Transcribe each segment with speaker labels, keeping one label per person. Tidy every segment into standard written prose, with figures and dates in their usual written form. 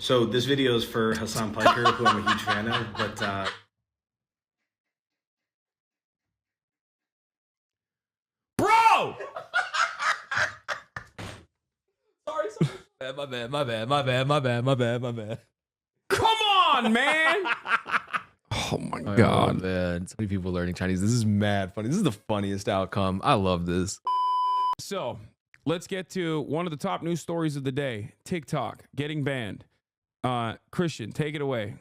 Speaker 1: So this video is for Hasan Piker, who I'm a huge fan of, but
Speaker 2: Bro! sorry. My bad.
Speaker 3: Come on, man. Oh my God.
Speaker 2: Man. So many people learning Chinese. This is mad funny. This is the funniest outcome. I love this.
Speaker 3: So let's get to one of the top news stories of the day. TikTok getting banned. Christian, take it away.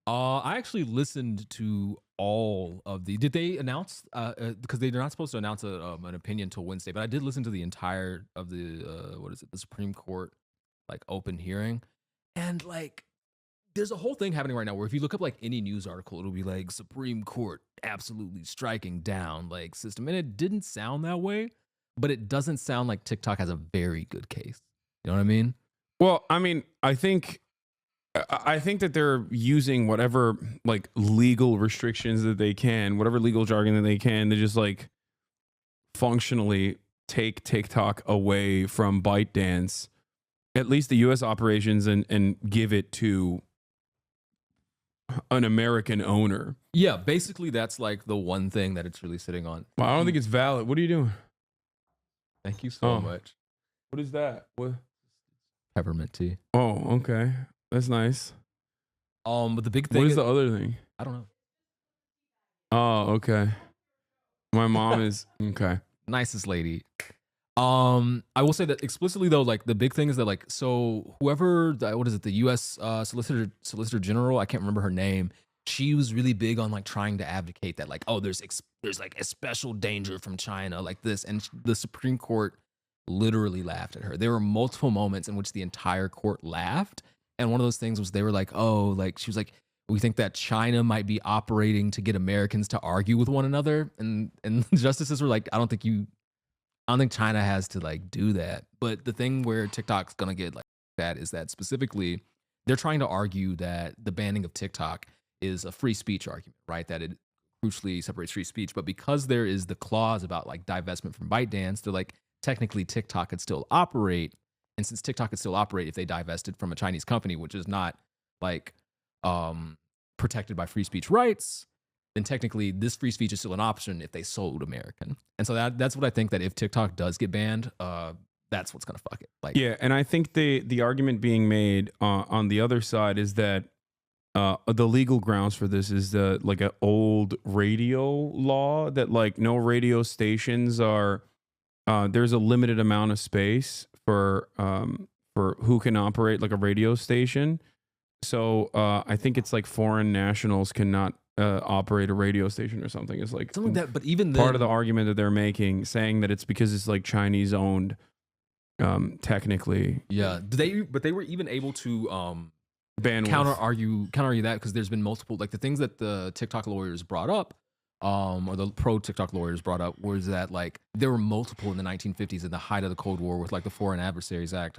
Speaker 2: I actually listened to all of the. Did they announce? Because they're not supposed to announce an opinion till Wednesday. But I did listen to the entire of the what is it? The Supreme Court like open hearing, and like there's a whole thing happening right now where if you look up like any news article, it'll be like Supreme Court absolutely striking down like system, and it didn't sound that way. But it doesn't sound like TikTok has a very good case. You know what I mean?
Speaker 3: Well, I mean, I think that they're using whatever like legal restrictions that they can, whatever legal jargon that they can, to just like functionally take TikTok away from ByteDance, at least the US operations, and give it to an American owner.
Speaker 2: Yeah, basically that's like the one thing that it's really sitting on.
Speaker 3: Well, I don't think it's valid. What are you doing?
Speaker 2: Thank you so much.
Speaker 3: What is that? What?
Speaker 2: Peppermint tea.
Speaker 3: Oh, okay. That's nice.
Speaker 2: But the big thing
Speaker 3: What is the other thing?
Speaker 2: I don't know.
Speaker 3: Oh, okay. My mom is okay.
Speaker 2: Nicest lady. I will say that explicitly though, like the big thing is that like so whoever what is it, the US Solicitor General, I can't remember her name. She was really big on like trying to advocate that like, oh, there's like a special danger from China like this, and the Supreme Court literally laughed at her. There were multiple moments in which the entire court laughed, and one of those things was they were like, oh, like she was like, we think that China might be operating to get Americans to argue with one another, and justices were like, I don't think China has to like do that. But the thing where TikTok's gonna get like that is that specifically they're trying to argue that the banning of TikTok is a free speech argument, right? That it crucially separates free speech. But because there is the clause about like divestment from ByteDance, they're like, technically TikTok could still operate. And since TikTok could still operate if they divested from a Chinese company, which is not like protected by free speech rights, then technically this free speech is still an option if they sold American. And so that's what I think, that if TikTok does get banned, that's what's gonna fuck it. Like,
Speaker 3: yeah, and I think the argument being made on the other side is that the legal grounds for this is like an old radio law that like no radio stations are. There's a limited amount of space for who can operate like a radio station. So I think it's like foreign nationals cannot operate a radio station or something. It's like
Speaker 2: something like that. But even
Speaker 3: part of the argument that they're making, saying that it's because it's like Chinese owned, technically.
Speaker 2: Yeah, but they were even able to
Speaker 3: bandwidth.
Speaker 2: counter argue that, because there's been multiple, like the things that the TikTok lawyers brought up, or the pro TikTok lawyers brought up, was that like there were multiple in the 1950s, in the height of the Cold War, with like the Foreign Adversaries Act,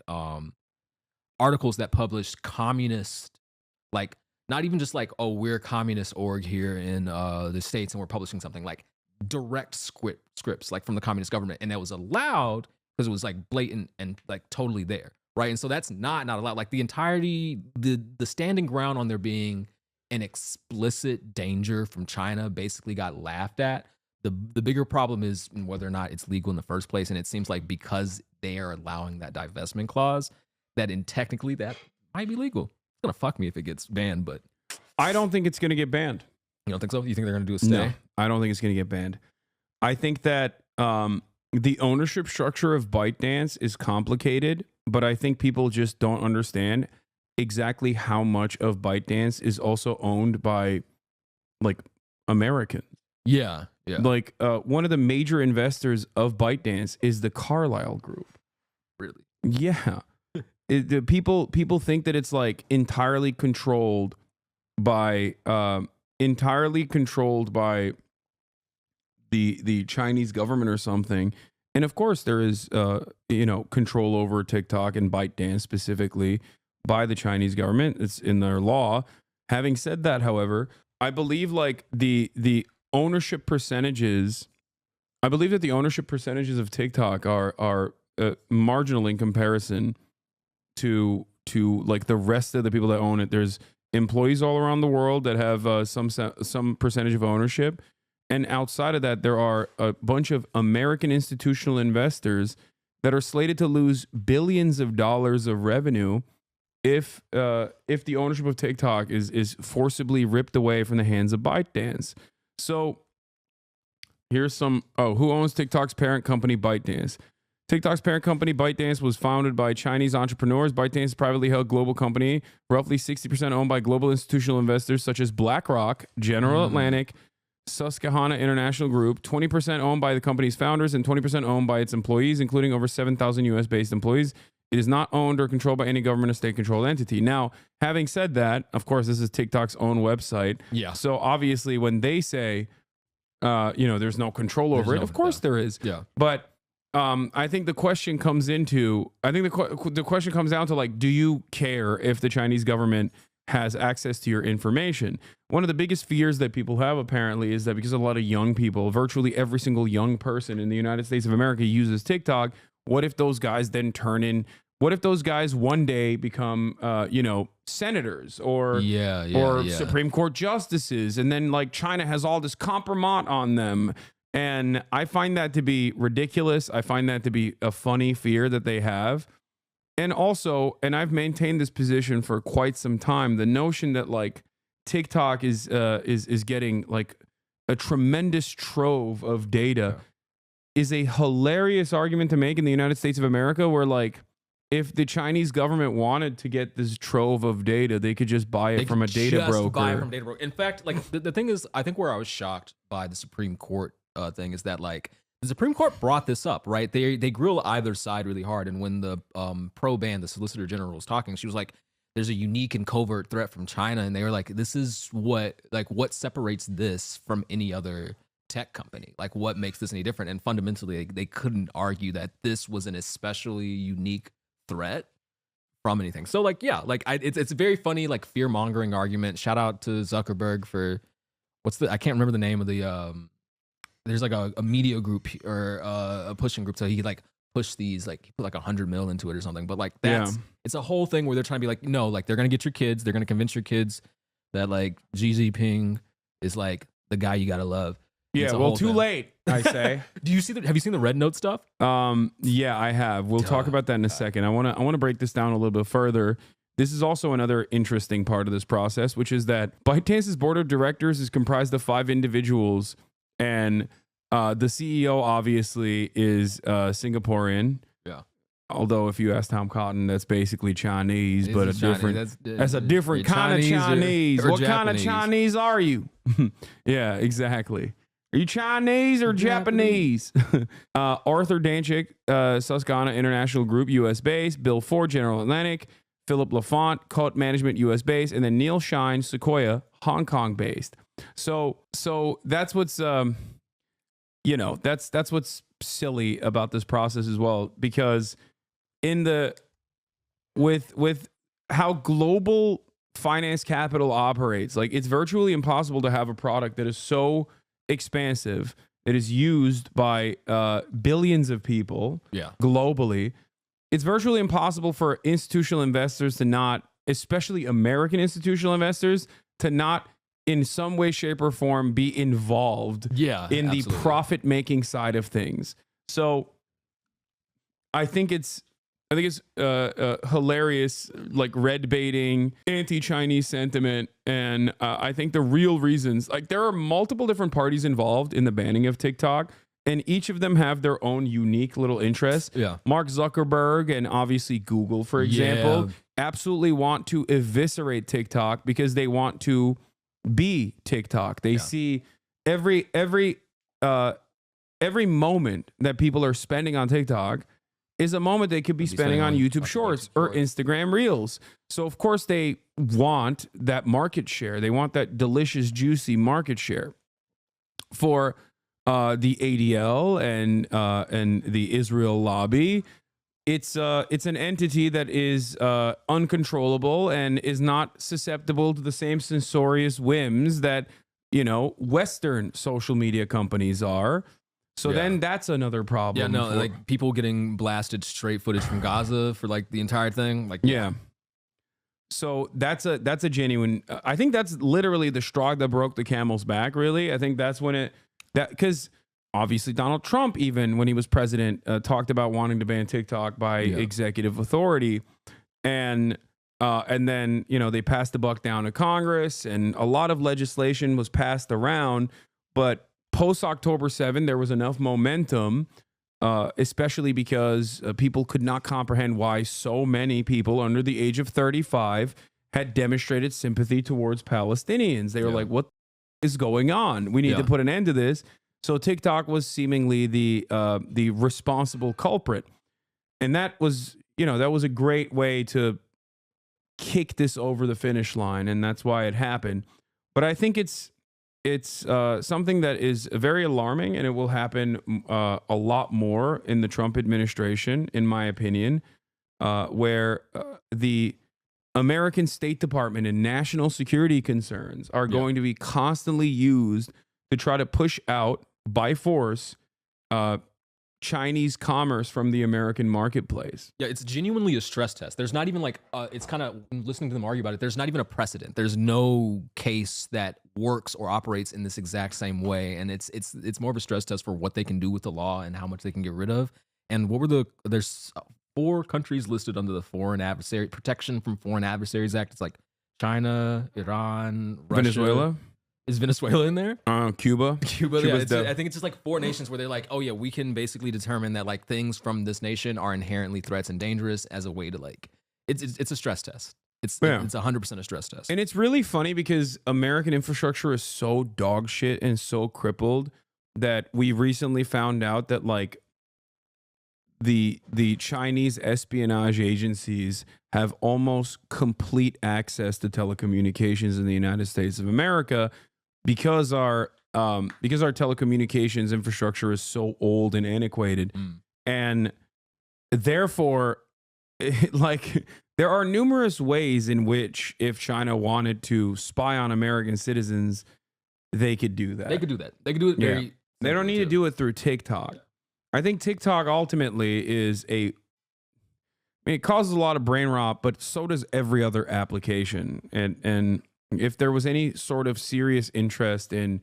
Speaker 2: articles that published communist, like not even just like, oh, we're a communist org here in the States and we're publishing something, like direct scripts like from the communist government, and that was allowed because it was like blatant and like totally there, right? And so that's not allowed. Like the entirety, the standing ground on there being an explicit danger from China basically got laughed at. The bigger problem is whether or not it's legal in the first place, and it seems like because they are allowing that divestment clause, that technically that might be legal. It's gonna fuck me if it gets banned, but
Speaker 3: I don't think it's gonna get banned.
Speaker 2: You don't think so? You think they're gonna do a stay?
Speaker 3: No, I don't think it's gonna get banned. I think that the ownership structure of ByteDance is complicated, but I think people just don't understand exactly how much of ByteDance is also owned by like Americans.
Speaker 2: Yeah.
Speaker 3: Like one of the major investors of ByteDance is the Carlyle Group.
Speaker 2: Really?
Speaker 3: Yeah. People think that it's like entirely controlled by the Chinese government or something. And of course there is control over TikTok and ByteDance specifically by the Chinese government. It's in their law. Having said that, however, I believe like the ownership percentages, I believe that the ownership percentages of TikTok are marginal in comparison to to like the rest of the people that own it. There's employees all around the world that have some percentage of ownership. And outside of that, there are a bunch of American institutional investors that are slated to lose billions of dollars of revenue if the ownership of TikTok is forcibly ripped away from the hands of ByteDance. So here's some. Who owns TikTok's parent company, ByteDance? TikTok's parent company, ByteDance, was founded by Chinese entrepreneurs. ByteDance is a privately held global company, roughly 60% owned by global institutional investors such as BlackRock, General Atlantic, Susquehanna International Group, 20% owned by the company's founders and 20% owned by its employees, including over 7,000 US-based employees. It is not owned or controlled by any government or state-controlled entity. Now, having said that, of course, this is TikTok's own website.
Speaker 2: Yeah.
Speaker 3: So obviously, when they say, there's no control over it, of course there is.
Speaker 2: Yeah.
Speaker 3: But I think the question comes into, the question comes down to like, do you care if the Chinese government has access to your information? One of the biggest fears that people have apparently is that because a lot of young people, virtually every single young person in the United States of America uses TikTok. What if those guys then what if those guys one day become, senators or Supreme Court justices, and then like China has all this compromise on them? And I find that to be ridiculous. I find that to be a funny fear that they have. And also, and I've maintained this position for quite some time, the notion that like TikTok is getting like a tremendous trove of data is a hilarious argument to make in the United States of America, where like if the Chinese government wanted to get this trove of data, they could just buy it from a data broker.
Speaker 2: In fact, like the thing is, I think where I was shocked by the Supreme Court thing is that like the Supreme Court brought this up, right? They grill either side really hard. And when the pro ban, the Solicitor General, was talking, she was like, there's a unique and covert threat from China. And they were like, this is what separates this from any other tech company? Like, what makes this any different? And fundamentally, they couldn't argue that this was an especially unique threat from anything. So like, yeah, like it's a very funny, like fear mongering argument. Shout out to Zuckerberg for I can't remember the name of the, there's like a media group or a pushing group. So he like pushed these, like he put like 100 mil into it or something. But like it's a whole thing where they're trying to be like, no, like they're going to get your kids. They're going to convince your kids that like Xi Jinping is like the guy you got to love.
Speaker 3: Yeah, well, too late, I say.
Speaker 2: Have you seen the Red Note stuff?
Speaker 3: Yeah, I have. We'll talk about that in a second. I want to break this down a little bit further. This is also another interesting part of this process, which is that ByteDance's board of directors is comprised of 5 individuals, and the CEO obviously is Singaporean. Yeah. Although if you ask Tom Cotton, that's basically Chinese, but a different. That's a different kind of Chinese. What kind of Chinese are you? Yeah, exactly. Are you Chinese or Japanese? Arthur Danchik, Susquehanna International Group, U.S. based. Bill Ford, General Atlantic. Philip Lafont, Coat Management, U.S. based. And then Neil Shine, Sequoia, Hong Kong based. So that's what's, that's what's silly about this process as well. Because with how global finance capital operates, like it's virtually impossible to have a product that is so expansive, that is used by billions of people globally. It's virtually impossible for institutional investors to not, especially American institutional investors, to not in some way, shape, or form be involved in the profit-making side of things. So I think it's hilarious, like red baiting, anti-Chinese sentiment. And I think the real reasons, like there are multiple different parties involved in the banning of TikTok, and each of them have their own unique little interests. Yeah. Mark Zuckerberg and obviously Google, for example, absolutely want to eviscerate TikTok because they want to be TikTok. They see every moment that people are spending on TikTok is a moment they could be spending on YouTube Shorts or Instagram Reels. So of course they want that market share. They want that delicious, juicy market share. For the ADL and the Israel lobby, it's an entity that is uncontrollable and is not susceptible to the same censorious whims that Western social media companies are. So then that's another problem.
Speaker 2: Yeah, no, like people getting blasted straight footage from Gaza for like the entire thing. Like,
Speaker 3: So that's a genuine. I think that's literally the straw that broke the camel's back. Really, I think that's when because obviously Donald Trump, even when he was president, talked about wanting to ban TikTok by executive authority, and then they passed the buck down to Congress, and a lot of legislation was passed around. But post October 7, there was enough momentum. Especially because people could not comprehend why so many people under the age of 35 had demonstrated sympathy towards Palestinians. They were like, what is going on? We need to put an end to this. So TikTok was seemingly the responsible culprit. And that was a great way to kick this over the finish line. And that's why it happened. But I think it's something that is very alarming, and it will happen a lot more in the Trump administration, in my opinion, where the American State Department and national security concerns are going to be constantly used to try to push out by force Chinese commerce from the American marketplace.
Speaker 2: Yeah, it's genuinely a stress test. There's not even like, it's kind of, listening to them argue about it, there's not even a precedent. There's no case that works or operates in this exact same way. And it's more of a stress test for what they can do with the law and how much they can get rid of. And there's 4 countries listed under the Protection from Foreign Adversaries Act. It's like China, Iran, Russia.
Speaker 3: Venezuela?
Speaker 2: Is Venezuela in there?
Speaker 3: Cuba.
Speaker 2: Yeah. I think it's just like 4 nations where they're like, oh yeah, we can basically determine that like things from this nation are inherently threats and dangerous as a way to like, it's a stress test. It's 100% a stress test.
Speaker 3: And it's really funny because American infrastructure is so dog shit and so crippled that we recently found out that like the Chinese espionage agencies have almost complete access to telecommunications in the United States of America because our telecommunications infrastructure is so old and antiquated. And therefore, like, there are numerous ways in which if China wanted to spy on American citizens, they could do that.
Speaker 2: They could do it very.
Speaker 3: They don't need to do it through TikTok. I think TikTok ultimately is it causes a lot of brain rot, but so does every other application. And if there was any sort of serious interest in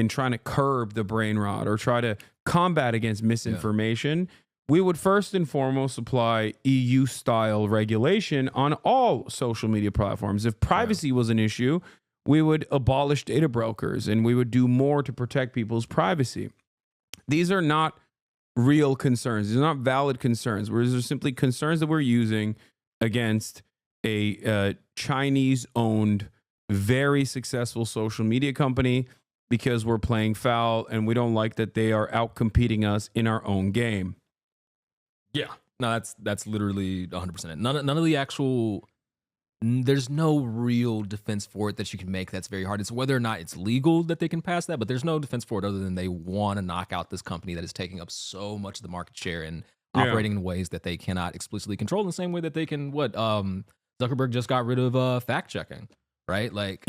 Speaker 3: trying to curb the brain rot or try to combat against misinformation, we would first and foremost apply EU-style regulation on all social media platforms. If privacy was an issue, we would abolish data brokers and we would do more to protect people's privacy. These are not real concerns. These are not valid concerns. These are simply concerns that we're using against a Chinese-owned, very successful social media company because we're playing foul and we don't like that they are out-competing us in our own game.
Speaker 2: Yeah. No, that's literally 100%. None of the actual... There's no real defense for it that you can make that's very hard. It's whether or not it's legal that they can pass that, but there's no defense for it other than they want to knock out this company that is taking up so much of the market share and operating in ways that they cannot explicitly control in the same way that they can, Zuckerberg just got rid of fact checking, right? Like,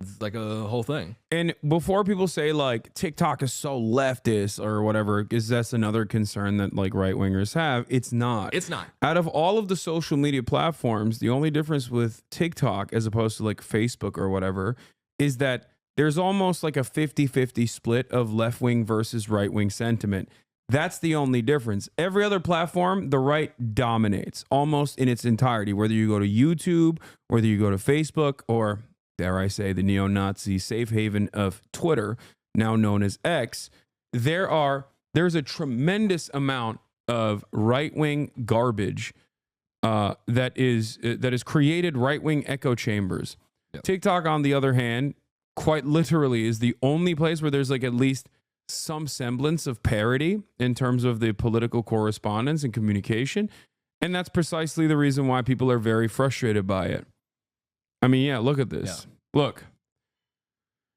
Speaker 2: it's like a whole thing.
Speaker 3: And before people say like TikTok is so leftist or whatever, because that's another concern that like right wingers have. It's not.
Speaker 2: It's not.
Speaker 3: Out of all of the social media platforms, the only difference with TikTok as opposed to like Facebook or whatever is that there's almost like a 50-50 split of left wing versus right wing sentiment. That's the only difference. Every other platform, the right dominates almost in its entirety, whether you go to YouTube, whether you go to Facebook, or dare I say, the neo-Nazi safe haven of Twitter, now known as X. There's a tremendous amount of right-wing garbage that is created right-wing echo chambers. Yep. TikTok, on the other hand, quite literally is the only place where there's like at least some semblance of parity in terms of the political correspondence and communication. And that's precisely the reason why people are very frustrated by it. I mean, yeah, look at this. Yeah. Look.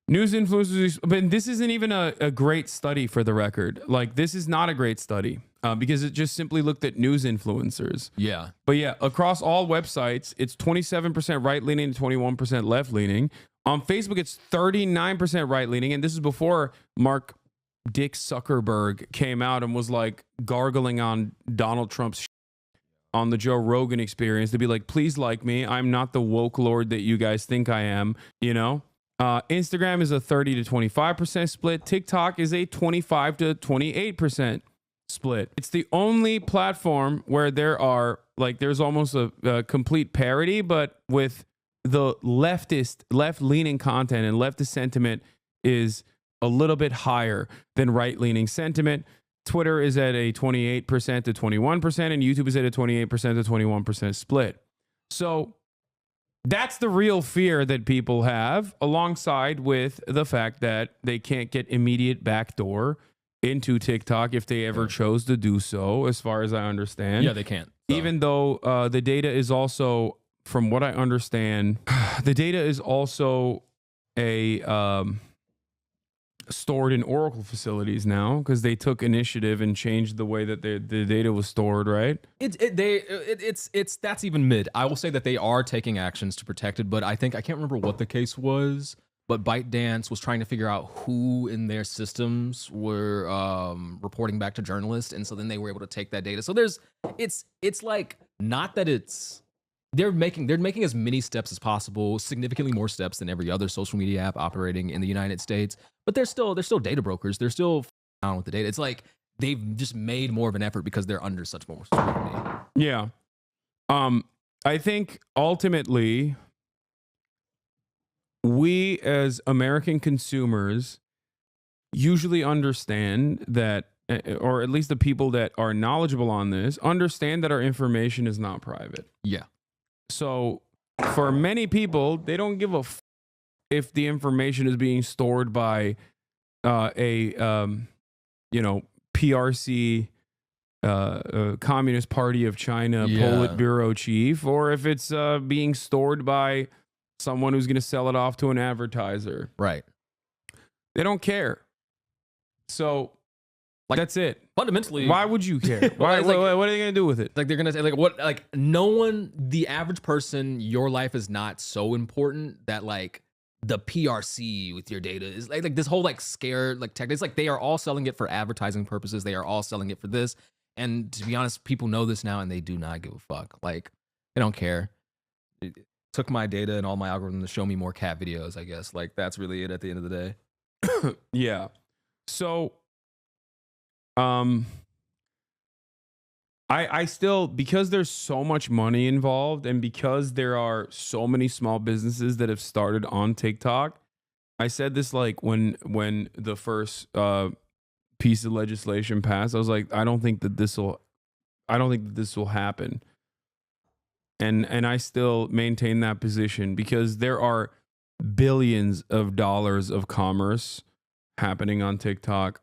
Speaker 3: News influencers, but this isn't even a great study for the record. Like, this is not a great study because it just simply looked at news influencers.
Speaker 2: Yeah.
Speaker 3: But yeah, across all websites, it's 27% right-leaning and 21% left-leaning. On Facebook, it's 39% right-leaning. And this is before Mark Dick Zuckerberg came out and was like gargling on Donald Trump's shit. on the Joe Rogan Experience to be like, please like me. I'm not the woke lord that you guys think I am, you know? Instagram is a 30 to 25% split. TikTok is a 25 to 28% split. It's the only platform where there's almost a complete parity, but with the left-leaning content and leftist sentiment is a little bit higher than right-leaning sentiment. Twitter is at a 28% to 21%, and YouTube is at a 28% to 21% split. So that's the real fear that people have, alongside with the fact that they can't get immediate backdoor into TikTok if they ever chose to do so, as far as I understand.
Speaker 2: Yeah, they can't. So.
Speaker 3: Even though the data is also, from what I understand, the data is also stored in Oracle facilities now because they took initiative and changed the way that the data was stored, right?
Speaker 2: It's that's even mid. I will say that they are taking actions to protect it, but I can't remember what the case was. But ByteDance was trying to figure out who in their systems were reporting back to journalists, and so then they were able to take that data. So it's like, not that it's they're making as many steps as possible, significantly more steps than every other social media app operating in the United States. But they're still data brokers. They're still down with the data. It's like they've just made more of an effort because they're under such more scrutiny.
Speaker 3: Yeah, I think ultimately, we as American consumers usually understand that, or at least the people that are knowledgeable on this understand that our information is not private.
Speaker 2: Yeah.
Speaker 3: So for many people, they don't give a if the information is being stored by PRC, Communist Party of China, Politburo chief, or if it's being stored by someone who's going to sell it off to an advertiser.
Speaker 2: Right.
Speaker 3: They don't care. So that's it.
Speaker 2: Fundamentally,
Speaker 3: why would you care? What are they going to do with it?
Speaker 2: Like, they're going to say, the average person, your life is not so important that like the PRC with your data is like this whole like scared like tech. It's like they are all selling it for advertising purposes. They are all selling it for this. And to be honest, people know this now and they do not give a fuck. Like, they don't care. It took my data and all my algorithm to show me more cat videos, I guess. Like, that's really it at the end of the day.
Speaker 3: Yeah. So I still, because there's so much money involved and because there are so many small businesses that have started on TikTok, I said this like when the first piece of legislation passed, I was like, I don't think that this will happen. And I still maintain that position because there are billions of dollars of commerce happening on TikTok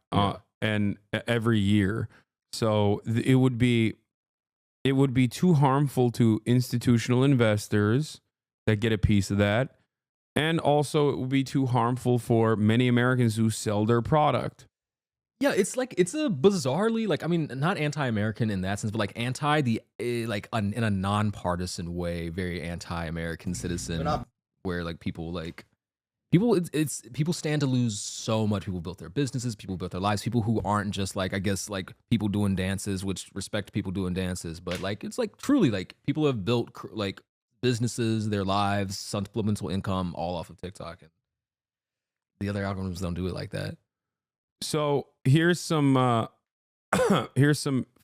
Speaker 3: and every year. So it would be too harmful to institutional investors that get a piece of that. And also it would be too harmful for many Americans who sell their product.
Speaker 2: Yeah, it's like, it's a bizarrely, like, I mean, not anti-American in that sense, but like in a nonpartisan way, very anti-American citizen, where like people stand to lose so much. People built their businesses, people built their lives, people who aren't just like, I guess, like people doing dances, which respect people doing dances, but like, it's like truly like people have built like businesses, their lives, supplemental income, all off of TikTok, and the other algorithms don't do it like that.
Speaker 3: So here's some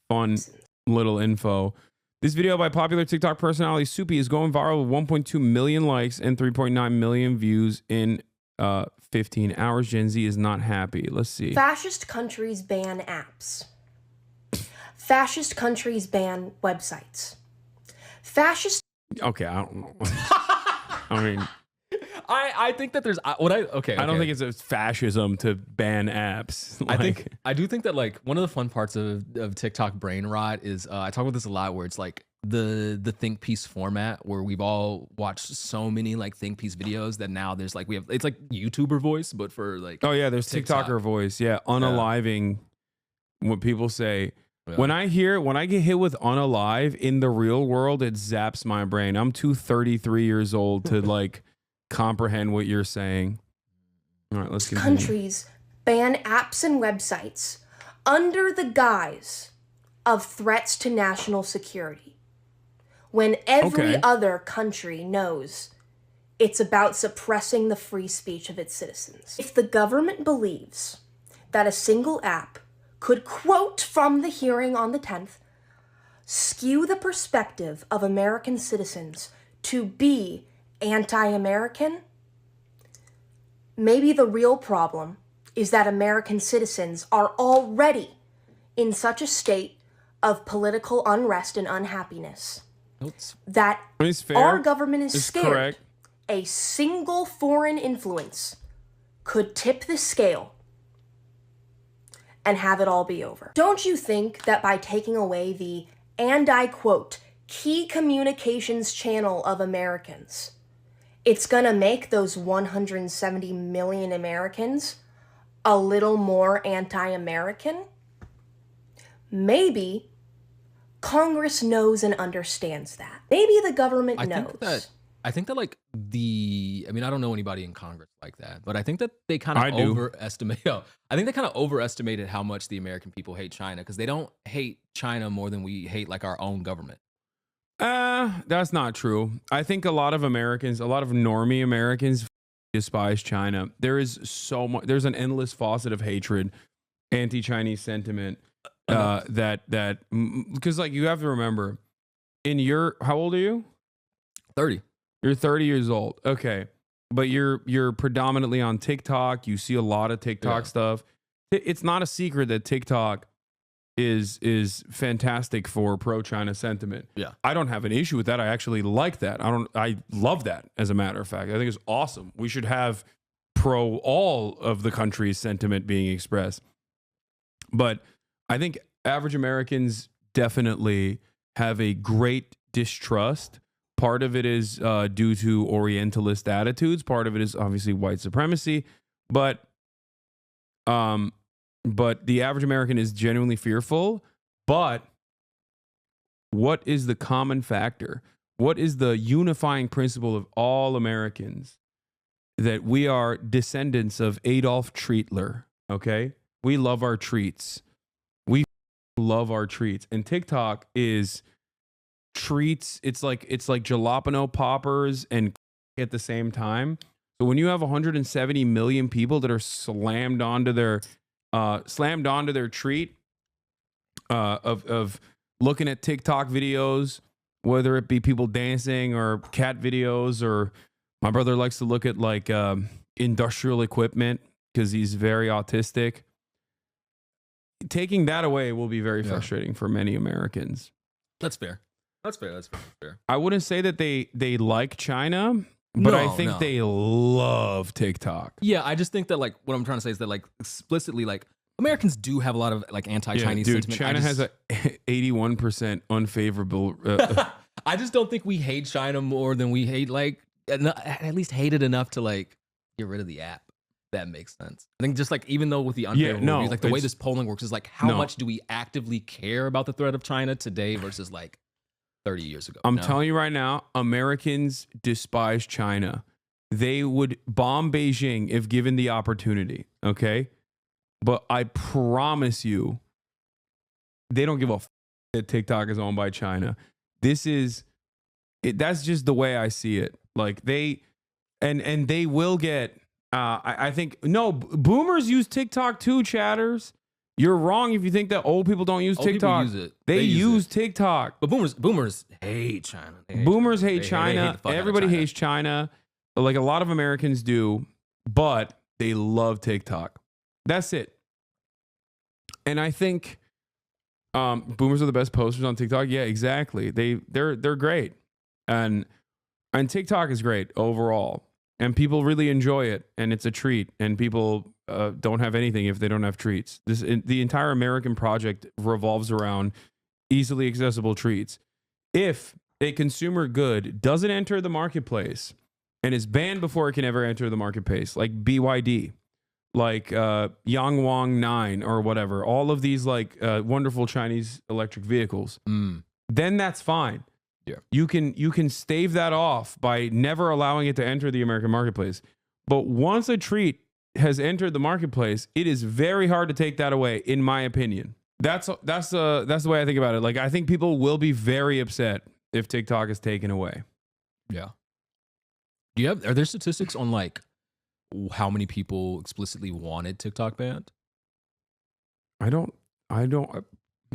Speaker 3: fun little info. This video by popular TikTok personality Soupy is going viral with 1.2 million likes and 3.9 million views in 15 hours. Gen Z is not happy. Let's see.
Speaker 4: Fascist countries ban apps. Fascist countries ban websites. Fascist.
Speaker 3: Okay, I don't know. I mean,
Speaker 2: I think that there's I don't
Speaker 3: think it's a fascism to ban apps. Like,
Speaker 2: I do think that like one of the fun parts of TikTok brain rot is I talk about this a lot, where it's like the think piece format, where we've all watched so many like think piece videos that now there's like it's like YouTuber voice, but for like,
Speaker 3: oh yeah, there's
Speaker 2: TikTok.
Speaker 3: TikToker voice, unaliving what people say. Yeah. When I get hit with unalive in the real world, it zaps my brain. I'm 33 years old to like comprehend what you're saying. All right, let's continue.
Speaker 4: Countries ban apps and websites under the guise of threats to national security. when every
Speaker 3: Okay.
Speaker 4: other country knows it's about suppressing the free speech of its citizens. If the government believes that a single app could, quote from the hearing on the 10th, skew the perspective of American citizens to be anti-American, maybe the real problem is that American citizens are already in such a state of political unrest and unhappiness that
Speaker 3: It's fair.
Speaker 4: our government is
Speaker 3: It's
Speaker 4: scared
Speaker 3: correct.
Speaker 4: a single foreign influence could tip the scale and have it all be over. Don't you think that by taking away the, and I quote, key communications channel of Americans, it's gonna make those 170 million Americans a little more anti-American? Maybe Congress knows and understands that. Maybe the government knows.
Speaker 2: I think that like I mean, I don't know anybody in Congress like that, but I think that they kind
Speaker 3: I
Speaker 2: of
Speaker 3: do.
Speaker 2: I think they kind of overestimated how much the American people hate China, because they don't hate China more than we hate like our own government.
Speaker 3: That's not true. I think a lot of Americans, a lot of normie Americans despise China. There is so much, there's an endless faucet of hatred, anti-Chinese sentiment, because like you have to remember, how old are you?
Speaker 2: 30.
Speaker 3: You're 30 years old. Okay. But you're predominantly on TikTok. You see a lot of TikTok stuff. It's not a secret that TikTok is fantastic for pro-China sentiment.
Speaker 2: Yeah.
Speaker 3: I don't have an issue with that. I actually like that. I love that, as a matter of fact. I think it's awesome. We should have pro all of the country's sentiment being expressed. But I think average Americans definitely have a great distrust. Part of it is due to Orientalist attitudes. Part of it is obviously white supremacy. But the average American is genuinely fearful. But what is the common factor? What is the unifying principle of all Americans? That we are descendants of Adolf Treatler, okay? We love our treats. We love our treats. And TikTok is treats. It's like jalapeno poppers and at the same time. So when you have 170 million people that are slammed onto their treat of looking at TikTok videos, whether it be people dancing or cat videos, or my brother likes to look at like industrial equipment because he's very autistic. Taking that away will be very frustrating for many Americans.
Speaker 2: That's fair. That's fair.
Speaker 3: I wouldn't say that they like China, but I think
Speaker 2: No.
Speaker 3: they love TikTok.
Speaker 2: Yeah, I just think that like what I'm trying to say is that like explicitly like Americans do have a lot of like anti-Chinese
Speaker 3: dude,
Speaker 2: sentiment.
Speaker 3: China has a 81% unfavorable.
Speaker 2: I just don't think we hate China more than we hate at least hate it enough to like get rid of the app. That makes sense. I think just like even though with the unfavorable reviews, like the way this polling works is like how much do we actively care about the threat of China today versus like 30 years ago.
Speaker 3: I'm telling you right now, Americans despise China. They would bomb Beijing if given the opportunity, okay? But I promise you, they don't give a that TikTok is owned by China. That's just the way I see it. Like they will get, I think, no, boomers use TikTok too, chatters. You're wrong if you think that old people don't use TikTok.
Speaker 2: People use it.
Speaker 3: They use TikTok.
Speaker 2: But boomers hate China.
Speaker 3: Boomers hate
Speaker 2: They
Speaker 3: China.
Speaker 2: hate the fuck out of
Speaker 3: Everybody
Speaker 2: China.
Speaker 3: hates China. Like a lot of Americans do, but they love TikTok. That's it. And I think boomers are the best posters on TikTok. Yeah, exactly. They're great. And TikTok is great overall. And people really enjoy it, and it's a treat. And people don't have anything if they don't have treats. The entire American project revolves around easily accessible treats. If a consumer good doesn't enter the marketplace and is banned before it can ever enter the marketplace, like BYD, like Yangwang 9 or whatever, all of these like wonderful Chinese electric vehicles, then that's fine.
Speaker 2: Yeah.
Speaker 3: You can stave that off by never allowing it to enter the American marketplace. But once a treat has entered the marketplace, it is very hard to take that away, in my opinion. That's the way I think about it. Like I think people will be very upset if TikTok is taken away.
Speaker 2: Yeah. Are there statistics on like how many people explicitly wanted TikTok banned?
Speaker 3: I've
Speaker 2: just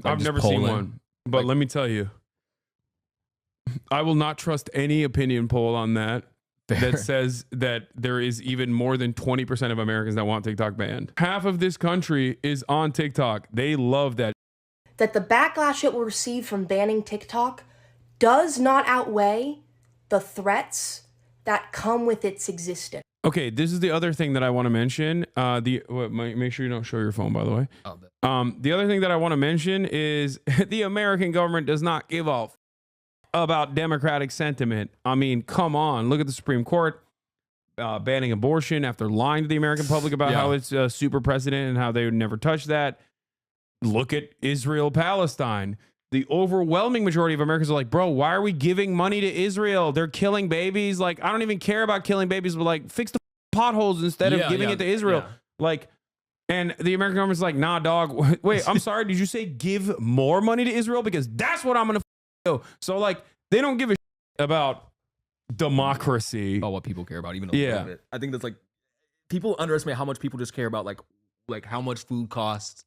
Speaker 3: never seen
Speaker 2: polling.
Speaker 3: one, but
Speaker 2: Like-
Speaker 3: let me tell you, I will not trust any opinion poll on that that says that there is even more than 20% of Americans that want TikTok banned. Half of this country is on TikTok. They love that.
Speaker 4: That the backlash it will receive from banning TikTok does not outweigh the threats that come with its existence.
Speaker 3: Okay, this is the other thing that I want to mention. Make sure you don't show your phone, by the way. The other thing that I want to mention is the American government does not give a about democratic sentiment. I mean, come on. Look at the Supreme Court banning abortion after lying to the American public about how it's super precedent and how they would never touch that. Look at Israel-Palestine. The overwhelming majority of Americans are like, bro, why are we giving money to Israel? They're killing babies. Like, I don't even care about killing babies, but like, fix the potholes instead of giving it to Israel.
Speaker 2: Yeah.
Speaker 3: Like, and the American government's like, nah, dog. Wait, I'm sorry. Did you say give more money to Israel? Because that's what I'm going to do. So, like, they don't give a about democracy.
Speaker 2: About what people care about, even a little bit. I think that's like, people underestimate how much people just care about like how much food costs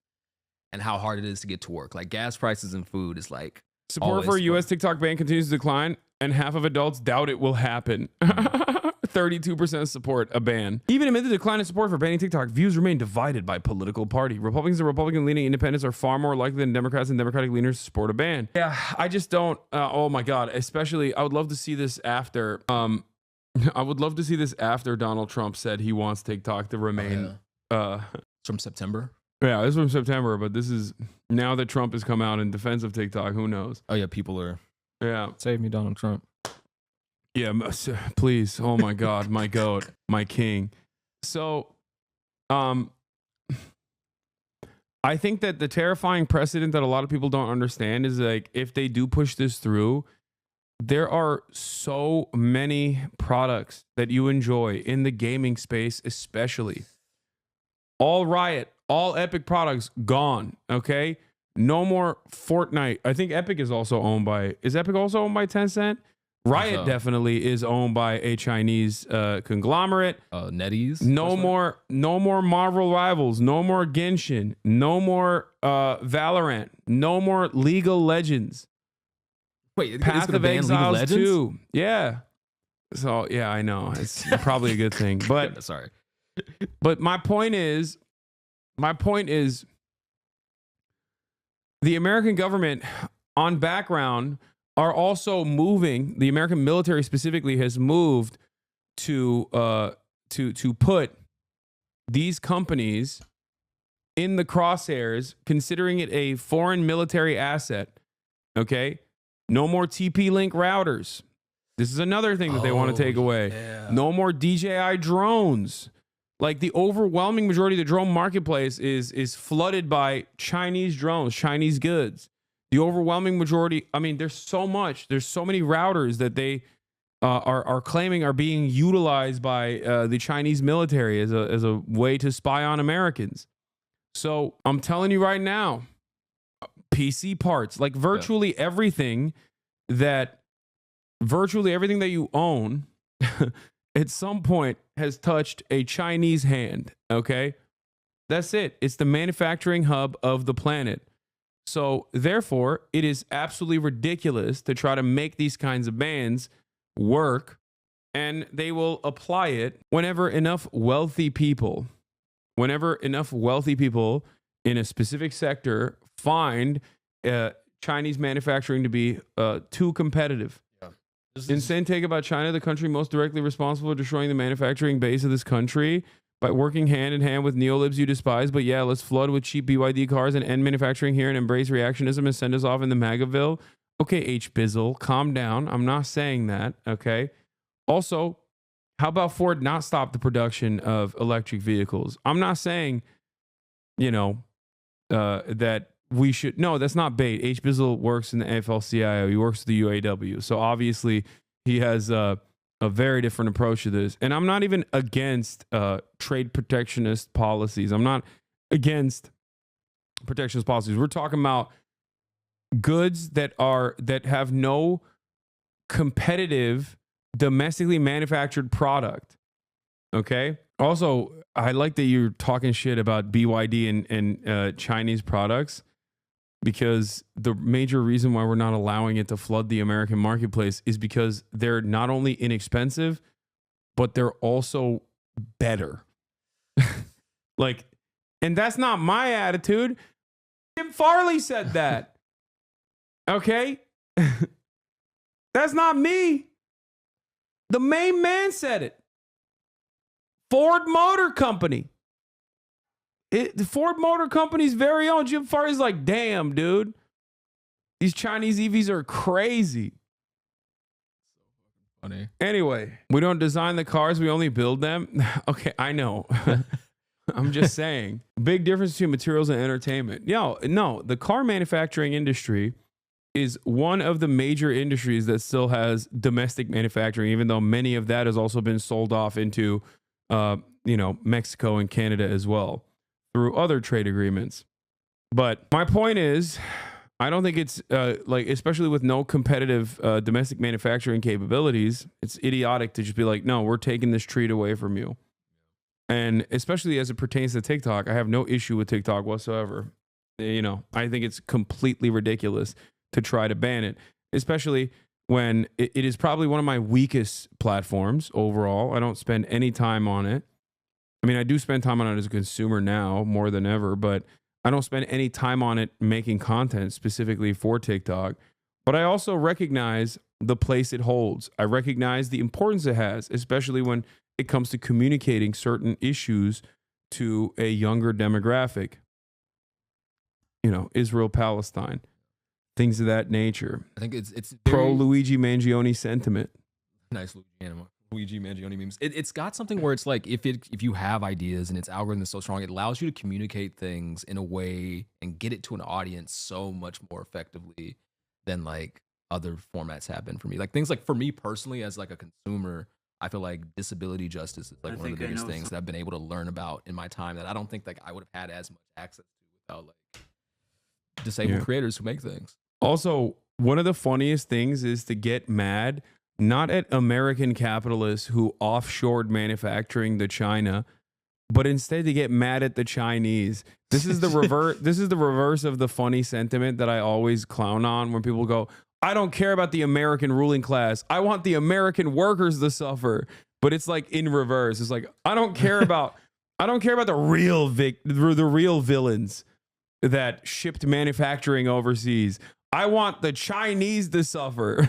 Speaker 2: and how hard it is to get to work. Like gas prices and food is like
Speaker 3: Support for a U.S. TikTok ban continues to decline, and half of adults doubt it will happen. 32% support a ban. Even amid the decline in support for banning TikTok, views remain divided by political party. Republicans and Republican-leaning independents are far more likely than Democrats and Democratic leaners to support a ban. Yeah, I just don't. Oh my God! Especially, I would love to see this after. I would love to see this after Donald Trump said he wants TikTok to remain.
Speaker 2: From September.
Speaker 3: Yeah, this was from September, but this is now that Trump has come out in defense of TikTok. Who knows?
Speaker 2: Oh yeah, people are.
Speaker 3: Yeah,
Speaker 2: Save me, Donald Trump.
Speaker 3: yeah, please. Oh my God, my goat, my king. So, I think that the terrifying precedent that a lot of people don't understand is like if they do push this through, there are so many products that you enjoy in the gaming space, especially. All Riot, all Epic products gone. Okay, no more Fortnite. I think Epic is also owned by. Is Epic also owned by Tencent? Riot definitely is owned by a Chinese conglomerate.
Speaker 2: NetEase.
Speaker 3: No more Marvel Rivals. No more Genshin. No more Valorant. No more League of Legends.
Speaker 2: Wait,
Speaker 3: Path of Exiles 2. Yeah. So yeah, I know it's probably a good thing, but
Speaker 2: sorry.
Speaker 3: But my point is, the American government on background are also moving. The American military specifically has moved to put these companies in the crosshairs, considering it a foreign military asset. Okay, no more TP-Link routers. This is another thing that they want to take away.
Speaker 2: Yeah.
Speaker 3: No more DJI drones. Like the overwhelming majority of the drone marketplace is flooded by Chinese drones, Chinese goods. The overwhelming majority, I mean, there's so many routers that they are claiming are being utilized by the Chinese military as a way to spy on Americans. So I'm telling you right now, PC parts, like virtually everything that you own at some point has touched a Chinese hand, okay? That's it. It's the manufacturing hub of the planet. So therefore, it is absolutely ridiculous to try to make these kinds of bans work, and they will apply it whenever enough wealthy people in a specific sector find Chinese manufacturing to be too competitive. Insane take about China, the country most directly responsible for destroying the manufacturing base of this country by working hand in hand with neolibs you despise. But yeah, let's flood with cheap BYD cars and end manufacturing here and embrace reactionism and send us off in the MAGAville. Okay, H-Bizzle, calm down. I'm not saying that, okay? Also, how about Ford not stop the production of electric vehicles? I'm not saying, that we should. No, that's not bait. H-Bizzle works in the AFL-CIO. He works with the UAW. So obviously he has a very different approach to this. And I'm not even against trade protectionist policies. I'm not against protectionist policies. We're talking about goods that have no competitive, domestically manufactured product. Okay. Also, I like that you're talking shit about BYD and Chinese products, because the major reason why we're not allowing it to flood the American marketplace is because they're not only inexpensive, but they're also better. Like, and that's not my attitude. Jim Farley said that. Okay? That's not me. The main man said it. Ford Motor Company. The Ford Motor Company's very own Jim Farley's like, damn, dude. These Chinese EVs are crazy.
Speaker 2: Funny.
Speaker 3: Anyway, we don't design the cars, we only build them. Okay, I know. I'm just saying. Big difference between materials and entertainment. No, the car manufacturing industry is one of the major industries that still has domestic manufacturing, even though many of that has also been sold off into Mexico and Canada as well through other trade agreements. But my point is, I don't think it's especially with no competitive domestic manufacturing capabilities, it's idiotic to just be like, no, we're taking this treat away from you. And especially as it pertains to TikTok, I have no issue with TikTok whatsoever. I think it's completely ridiculous to try to ban it, especially when it is probably one of my weakest platforms overall. I don't spend any time on it. I mean, I do spend time on it as a consumer now more than ever, but I don't spend any time on it making content specifically for TikTok. But I also recognize the place it holds. I recognize the importance it has, especially when it comes to communicating certain issues to a younger demographic. Israel, Palestine, things of that nature.
Speaker 2: I think it's
Speaker 3: pro Luigi Mangione sentiment.
Speaker 2: Nice Luigi Mangione memes. It's got something where it's like if you have ideas and its algorithm is so strong, it allows you to communicate things in a way and get it to an audience so much more effectively than like other formats have been for me. Like things like for me personally as like a consumer, I feel like disability justice is like one of the biggest things that I've been able to learn about in my time that I don't think like I would have had as much access to without like disabled creators who make things.
Speaker 3: Also, one of the funniest things is to get mad not at American capitalists who offshored manufacturing to China, but instead to get mad at the Chinese. This is the reverse. This is the reverse of the funny sentiment that I always clown on when people go, I don't care about the American ruling class. I want the American workers to suffer. But it's like in reverse. It's like, I don't care about the real villains that shipped manufacturing overseas. I want the Chinese to suffer.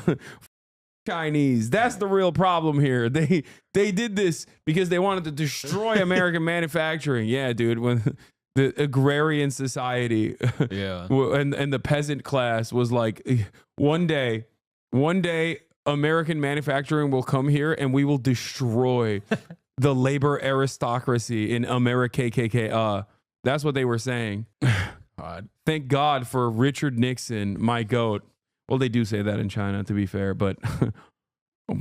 Speaker 3: Chinese. That's the real problem here. They did this because they wanted to destroy American manufacturing. Yeah, dude. When the agrarian society, and the peasant class was like, one day, American manufacturing will come here and we will destroy the labor aristocracy in America. KKK. That's what they were saying. God. Thank God for Richard Nixon, my goat. Well, they do say that in China, to be fair, but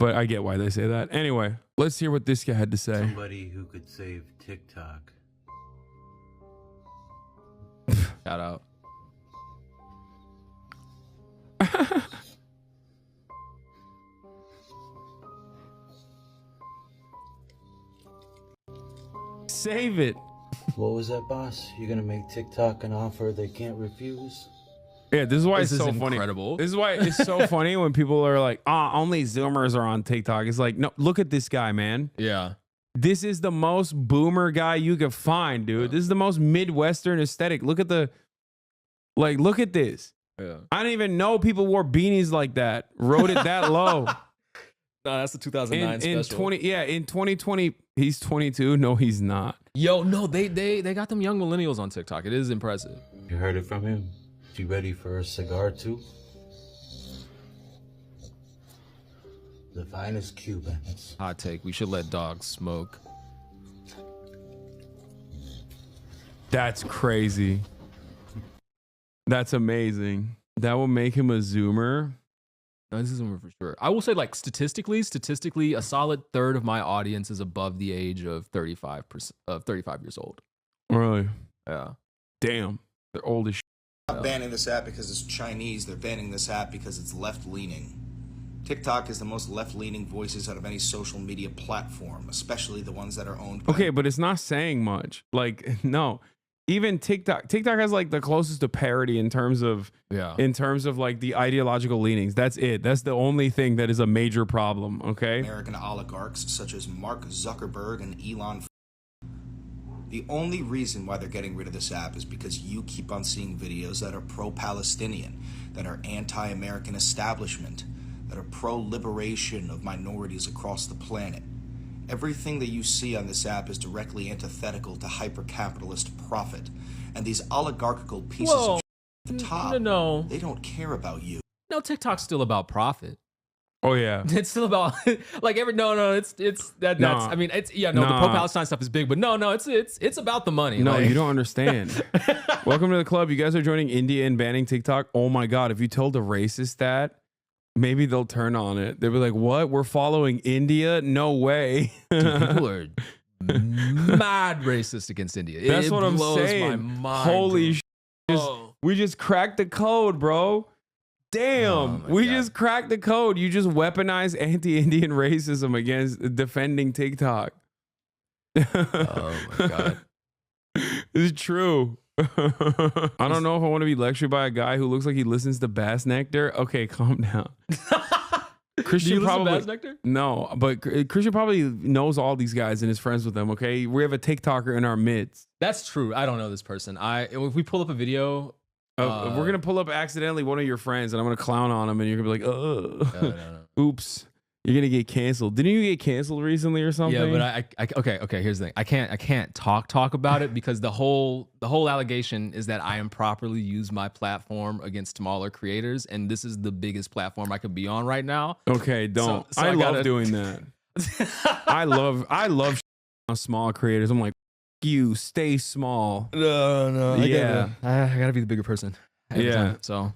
Speaker 3: I get why they say that. Anyway, let's hear what this guy had to say.
Speaker 5: Somebody who could save TikTok.
Speaker 2: Shout out.
Speaker 3: Save it.
Speaker 5: What was that, boss? You're gonna make TikTok an offer they can't refuse?
Speaker 3: Yeah, this is why it's so
Speaker 2: incredible.
Speaker 3: funny. This is why it's so funny when people are like, only Zoomers are on TikTok. It's like, no, look at this guy, man.
Speaker 2: Yeah.
Speaker 3: This is the most boomer guy you could find, dude. Yeah. This is the most Midwestern aesthetic. Look at this. Yeah. I didn't even know people wore beanies like that. Wrote it that low.
Speaker 2: No, that's the 2009 special.
Speaker 3: In 2020, he's 22. No, he's not.
Speaker 2: Yo, no, they got them young millennials on TikTok. It is impressive.
Speaker 5: You heard it from him. You ready for a cigar too? The finest Cubans.
Speaker 2: Hot take. We should let dogs smoke.
Speaker 3: That's crazy. That's amazing. That will make him a Zoomer.
Speaker 2: No, this is a Zoomer for sure. I will say, like, statistically, a solid third of my audience is above the age of 35 years old.
Speaker 3: Really?
Speaker 2: Yeah.
Speaker 3: Damn. They're old as shit.
Speaker 6: Not banning this app because it's Chinese. They're banning this app because it's left-leaning. TikTok is the most left-leaning voices out of any social media platform, especially the ones that are owned by...
Speaker 3: Okay, but it's not saying much. Like, no. Even TikTok has like the closest to parody in terms of like the ideological leanings. That's it. That's the only thing that is a major problem, okay?
Speaker 6: American oligarchs such as Mark Zuckerberg and Elon. The only reason why they're getting rid of this app is because you keep on seeing videos that are pro-Palestinian, that are anti-American establishment, that are pro-liberation of minorities across the planet. Everything that you see on this app is directly antithetical to hyper-capitalist profit. And these oligarchical pieces of shit at the top,
Speaker 2: no.
Speaker 6: They don't care about you.
Speaker 2: No, TikTok's still about profit.
Speaker 3: Oh yeah,
Speaker 2: it's still about like that's I mean it's the pro-Palestine stuff is big, but no, it's about the money.
Speaker 3: No,
Speaker 2: like.
Speaker 3: you don't understand. Welcome to the club. You guys are joining India and banning TikTok. Oh my god, if you told a racist that, maybe they'll turn on it. They'll be like, "What? We're following India? No way."
Speaker 2: Dude, people are mad racist against India.
Speaker 3: That's what I'm saying.
Speaker 2: My mind,
Speaker 3: Holy shit! We just cracked the code, bro. Damn, we just cracked the code. You just weaponize anti-Indian racism against defending TikTok.
Speaker 2: Oh my god,
Speaker 3: it's true. I don't know if I want to be lectured by a guy who looks like he listens to Bass Nectar. Okay, calm down. Christian,
Speaker 2: do you
Speaker 3: probably
Speaker 2: listen to Bass Nectar?
Speaker 3: No, but Christian probably knows all these guys and is friends with them. Okay, we have a TikToker in our midst.
Speaker 2: That's true. I don't know this person. If we pull up a video.
Speaker 3: We're gonna pull up accidentally one of your friends, and I'm gonna clown on him, and you're gonna be like, "Oh,
Speaker 2: no.
Speaker 3: Oops, you're gonna get canceled." Didn't you get canceled recently or something?
Speaker 2: Yeah, but okay. Here's the thing. I can't talk about it because the whole allegation is that I improperly use my platform against smaller creators, and this is the biggest platform I could be on right now.
Speaker 3: Okay, don't.
Speaker 2: So
Speaker 3: I love doing that. I love on small creators. I'm like, you stay small.
Speaker 2: No.
Speaker 3: Yeah,
Speaker 2: I gotta be the bigger person.
Speaker 3: Yeah.
Speaker 2: So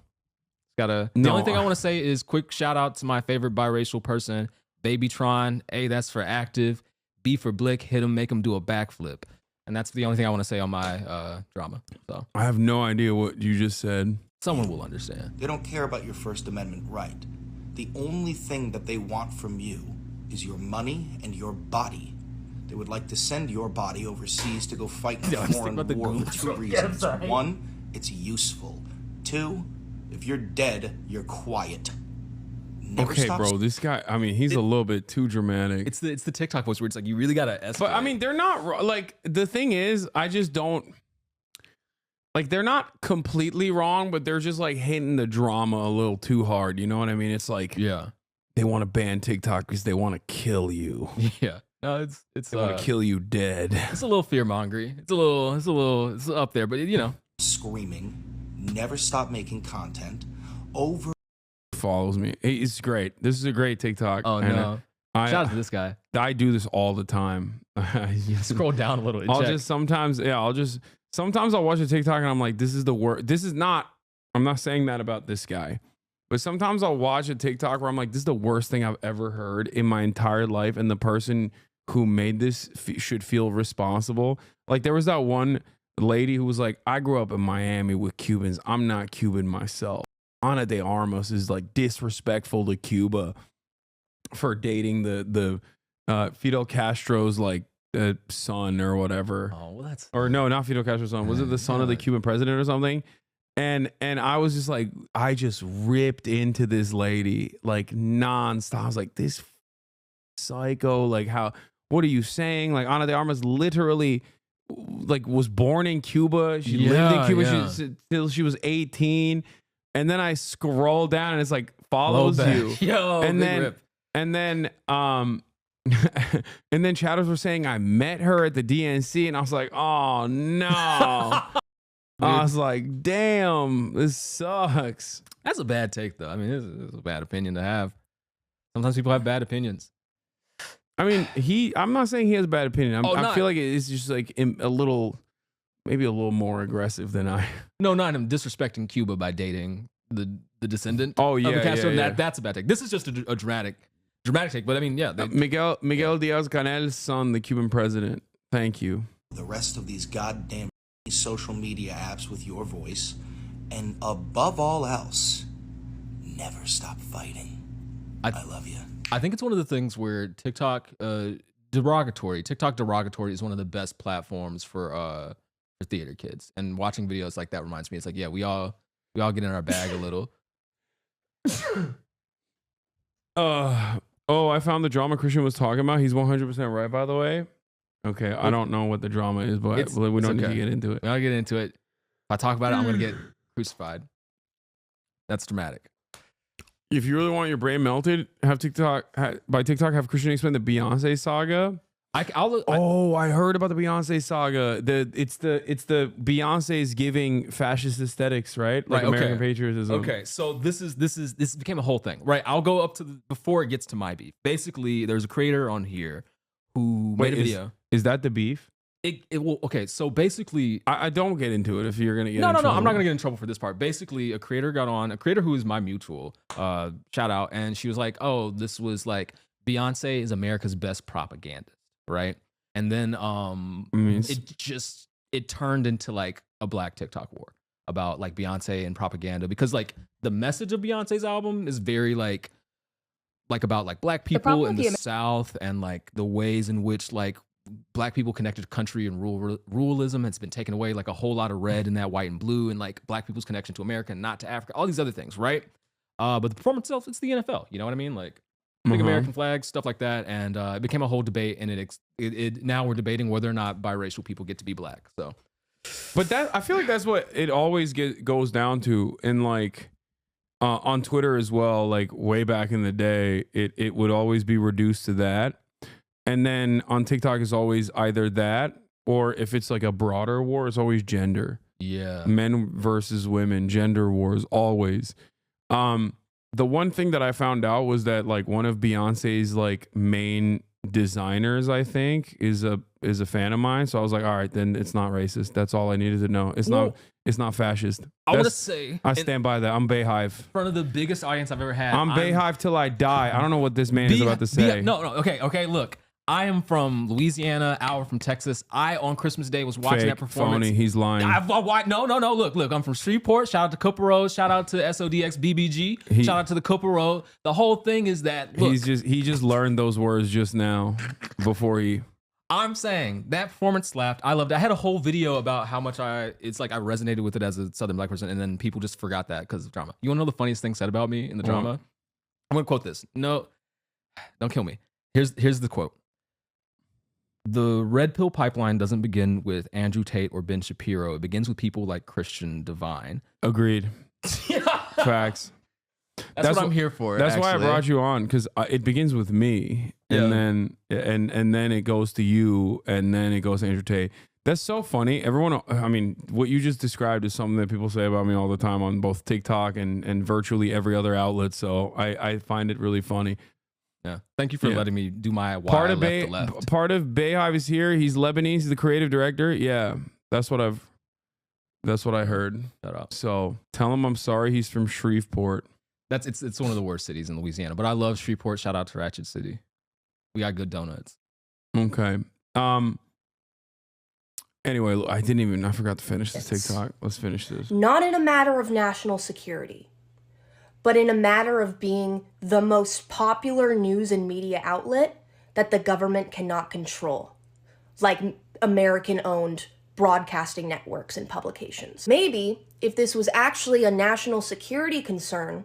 Speaker 2: the only thing I want to say is quick shout out to my favorite biracial person, Babytron. A, that's for active. B for Blick. Hit him, make him do a backflip. And that's the only thing I want to say on my drama. So
Speaker 3: I have no idea what you just said.
Speaker 2: Someone will understand.
Speaker 6: They don't care about your First Amendment right. The only thing that they want from you is your money and your body. They would like to send your body overseas to go fight in a foreign war for two reasons. One, it's useful. Two, if you're dead, you're quiet.
Speaker 3: Okay, bro, this guy, I mean, he's a little bit too dramatic.
Speaker 2: It's the TikTok voice where it's like, you really gotta escalate.
Speaker 3: But I mean, they're not, like, the thing is, I just don't, like, they're not completely wrong, but they're just like hitting the drama a little too hard. You know what I mean? It's like,
Speaker 2: yeah,
Speaker 3: they want to ban TikTok because they want to kill you.
Speaker 2: Yeah. No, it's
Speaker 3: they want to kill you dead.
Speaker 2: It's a little fear mongering. It's up there, but you know.
Speaker 6: Screaming, never stop making content, over
Speaker 3: follows me. It's great. This is a great TikTok.
Speaker 2: Oh no. Shout out to this guy.
Speaker 3: I do this all the time.
Speaker 2: Scroll down a little.
Speaker 3: Sometimes I'll watch a TikTok and I'm like, this is the worst. I'm not saying that about this guy. But sometimes I'll watch a TikTok where I'm like, this is the worst thing I've ever heard in my entire life. And the person who made this should feel responsible. Like there was that one lady who was like, I grew up in Miami with Cubans. I'm not Cuban myself. Ana de Armas is like disrespectful to Cuba for dating the Fidel Castro's like son or whatever.
Speaker 2: Oh, well,
Speaker 3: or no, not Fidel Castro's son. Was it the son of the Cuban president or something? And I was just like, I just ripped into this lady like nonstop. I was like, this psycho, like what are you saying? Like Ana de Armas literally like was born in Cuba. She lived in Cuba till she was 18. And then I scroll down and it's like follows you.
Speaker 2: Yo,
Speaker 3: and then and then chatters were saying I met her at the DNC and I was like, oh no. I was like, damn, this sucks.
Speaker 2: That's a bad take though. I mean, it's a bad opinion to have. Sometimes people have bad opinions.
Speaker 3: I mean, I'm not saying he has a bad opinion. I feel like it's just like maybe a little more aggressive than I.
Speaker 2: No, not him disrespecting Cuba by dating the descendant.
Speaker 3: Oh yeah,
Speaker 2: of the Castro.
Speaker 3: yeah.
Speaker 2: That's a bad take. This is just a dramatic take. But I mean, yeah.
Speaker 3: Miguel Diaz-Canel's son, the Cuban president. Thank you.
Speaker 6: The rest of these goddamn social media apps with your voice, and above all else, never stop fighting. I love you.
Speaker 2: I think it's one of the things where TikTok derogatory is one of the best platforms for theater kids. And watching videos like that reminds me, it's like, yeah, we all get in our bag a little.
Speaker 3: Oh, I found the drama Christian was talking about. He's 100% right, by the way. Okay, I don't know what the drama is, but we don't need to get into it.
Speaker 2: We gotta get into it. If I talk about it, I'm gonna get crucified. That's dramatic.
Speaker 3: If you really want your brain melted, have Christian explain the Beyonce saga. I heard about the Beyonce saga. It's the Beyonce's giving fascist aesthetics, right? Like American patriotism.
Speaker 2: Okay, so this became a whole thing, right? I'll go up to before it gets to my beef. Basically, there's a creator on here who made a video.
Speaker 3: Is that the beef?
Speaker 2: It will. Okay, so basically,
Speaker 3: I don't get into it if you're gonna get.
Speaker 2: No,
Speaker 3: in trouble.
Speaker 2: I'm not gonna get in trouble for this part. Basically, a creator who is my mutual, shout out, and she was like, "Oh, this was like Beyonce is America's best propagandist." Right. And then it turned into like a black TikTok war about like Beyonce and propaganda, because like the message of Beyonce's album is very like about like black people in the South, and like the ways in which like black people connected to country and ruralism has been taken away, like a whole lot of red in that white and blue, and like black people's connection to America and not to Africa, all these other things. Right. But the performance itself, it's the NFL. You know what I mean? Like, big American flags, stuff like that, and it became a whole debate. And it now we're debating whether or not biracial people get to be black. So,
Speaker 3: but I feel like that's what it always goes down to, and like on Twitter as well. Like way back in the day, it would always be reduced to that, and then on TikTok is always either that, or if it's like a broader war, it's always gender.
Speaker 2: Yeah,
Speaker 3: men versus women, gender wars always. The one thing that I found out was that like one of Beyonce's like main designers, I think, is a fan of mine. So I was like, all right, then it's not racist. That's all I needed to know. It's not fascist.
Speaker 2: I want to say
Speaker 3: I stand by that. I'm Bayhive.
Speaker 2: In front of the biggest audience I've ever had.
Speaker 3: I'm Bayhive till I die. I don't know what this man is about to say.
Speaker 2: No. Okay. Look. I am from Louisiana, hour from Texas. I, on Christmas Day, was watching that performance.
Speaker 3: Phony, he's lying.
Speaker 2: No. Look. I'm from Shreveport. Shout out to Cooper Road. Shout out to SODX BBG. Shout out to the Cooper Road. The whole thing is that, look,
Speaker 3: he just learned those words just now before he.
Speaker 2: I'm saying that performance slapped. I loved it. I had a whole video about how much I resonated with it as a Southern black person, and then people just forgot that because of drama. You want to know the funniest thing said about me in the drama? I'm going to quote this. No, don't kill me. Here's the quote. The red pill pipeline doesn't begin with Andrew Tate or Ben Shapiro. It begins with people like Christian Divine.
Speaker 3: Agreed. Facts.
Speaker 2: That's what I'm here for.
Speaker 3: That's why I brought you on, because it begins with me, and then and then it goes to you, and then it goes to Andrew Tate. That's so funny. Everyone, I mean, what you just described is something that people say about me all the time on both TikTok and virtually every other outlet. So I find it really funny.
Speaker 2: Yeah. Thank you for letting me do my why
Speaker 3: part
Speaker 2: I
Speaker 3: of
Speaker 2: left the left.
Speaker 3: Part of Bayhive is here. He's Lebanese. He's the creative director. Yeah, that's what I heard.
Speaker 2: Shut up.
Speaker 3: So tell him I'm sorry. He's from Shreveport.
Speaker 2: It's one of the worst cities in Louisiana, but I love Shreveport. Shout out to Ratchet City. We got good donuts.
Speaker 3: Okay. Anyway, I forgot to finish this TikTok. Let's finish this.
Speaker 4: Not in a matter of national security, but in a matter of being the most popular news and media outlet that the government cannot control, like American-owned broadcasting networks and publications. Maybe, if this was actually a national security concern,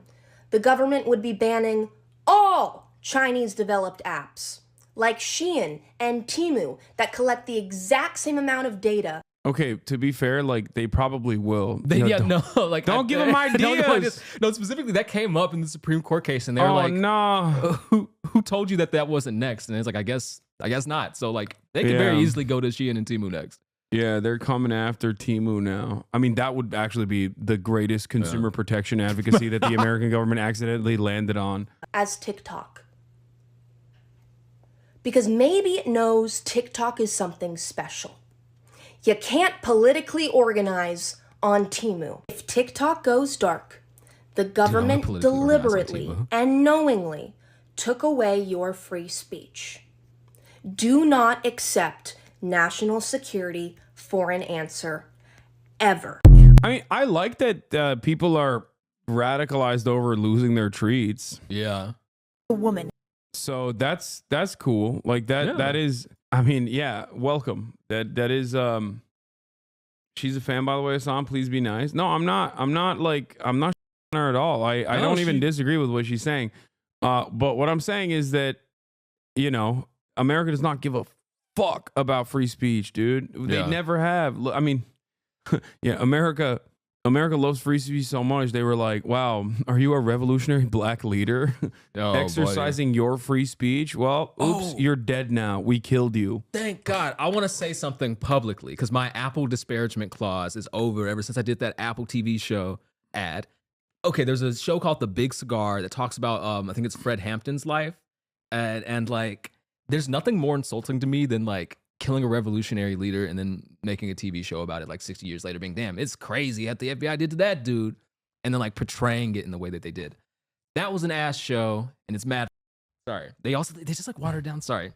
Speaker 4: the government would be banning all Chinese-developed apps, like Shein and Temu, that collect the exact same amount of data.
Speaker 3: Okay, to be fair, like they probably will.
Speaker 2: Don't give them
Speaker 3: ideas.
Speaker 2: No, specifically that came up in the Supreme Court case, and they were like,
Speaker 3: no,
Speaker 2: who told you that wasn't next? And it's like, I guess not. So like they could very easily go to Shein and Temu next.
Speaker 3: Yeah, they're coming after Temu now. I mean, that would actually be the greatest consumer protection advocacy that the American government accidentally landed on.
Speaker 4: As TikTok. Because maybe it knows TikTok is something special. You can't politically organize on Temu. If TikTok goes dark, the government deliberately and knowingly took away your free speech. Do not accept national security for an answer, ever.
Speaker 3: I mean, I like that people are radicalized over losing their treats.
Speaker 2: Yeah.
Speaker 7: a woman.
Speaker 3: So that's cool. Like that
Speaker 2: Yeah.
Speaker 3: that is, I mean, yeah, welcome. That is she's a fan, by the way, Hassan. Please be nice. No, I'm not on her at all. I
Speaker 2: No,
Speaker 3: don't even
Speaker 2: she-
Speaker 3: disagree with what she's saying. But what I'm saying is that, you know, America does not give a fuck about free speech, dude. They
Speaker 2: Yeah.
Speaker 3: never have. I mean, yeah, America loves free speech so much. They were like, wow, are you a revolutionary black leader
Speaker 2: Oh,
Speaker 3: exercising your free speech? Well, oops,
Speaker 2: Oh.
Speaker 3: you're dead now. We killed you.
Speaker 2: Thank God. I want to say something publicly because my Apple disparagement clause is over ever since I did that Apple TV show ad. Okay, there's a show called The Big Cigar that talks about I think it's Fred Hampton's life. And like there's nothing more insulting to me than like killing a revolutionary leader and then making a TV show about it like 60 years later, being damn, it's crazy what the FBI did to that dude. And then like portraying it in the way that they did. That was an ass show and it's mad. Sorry. They just like watered down. Sorry.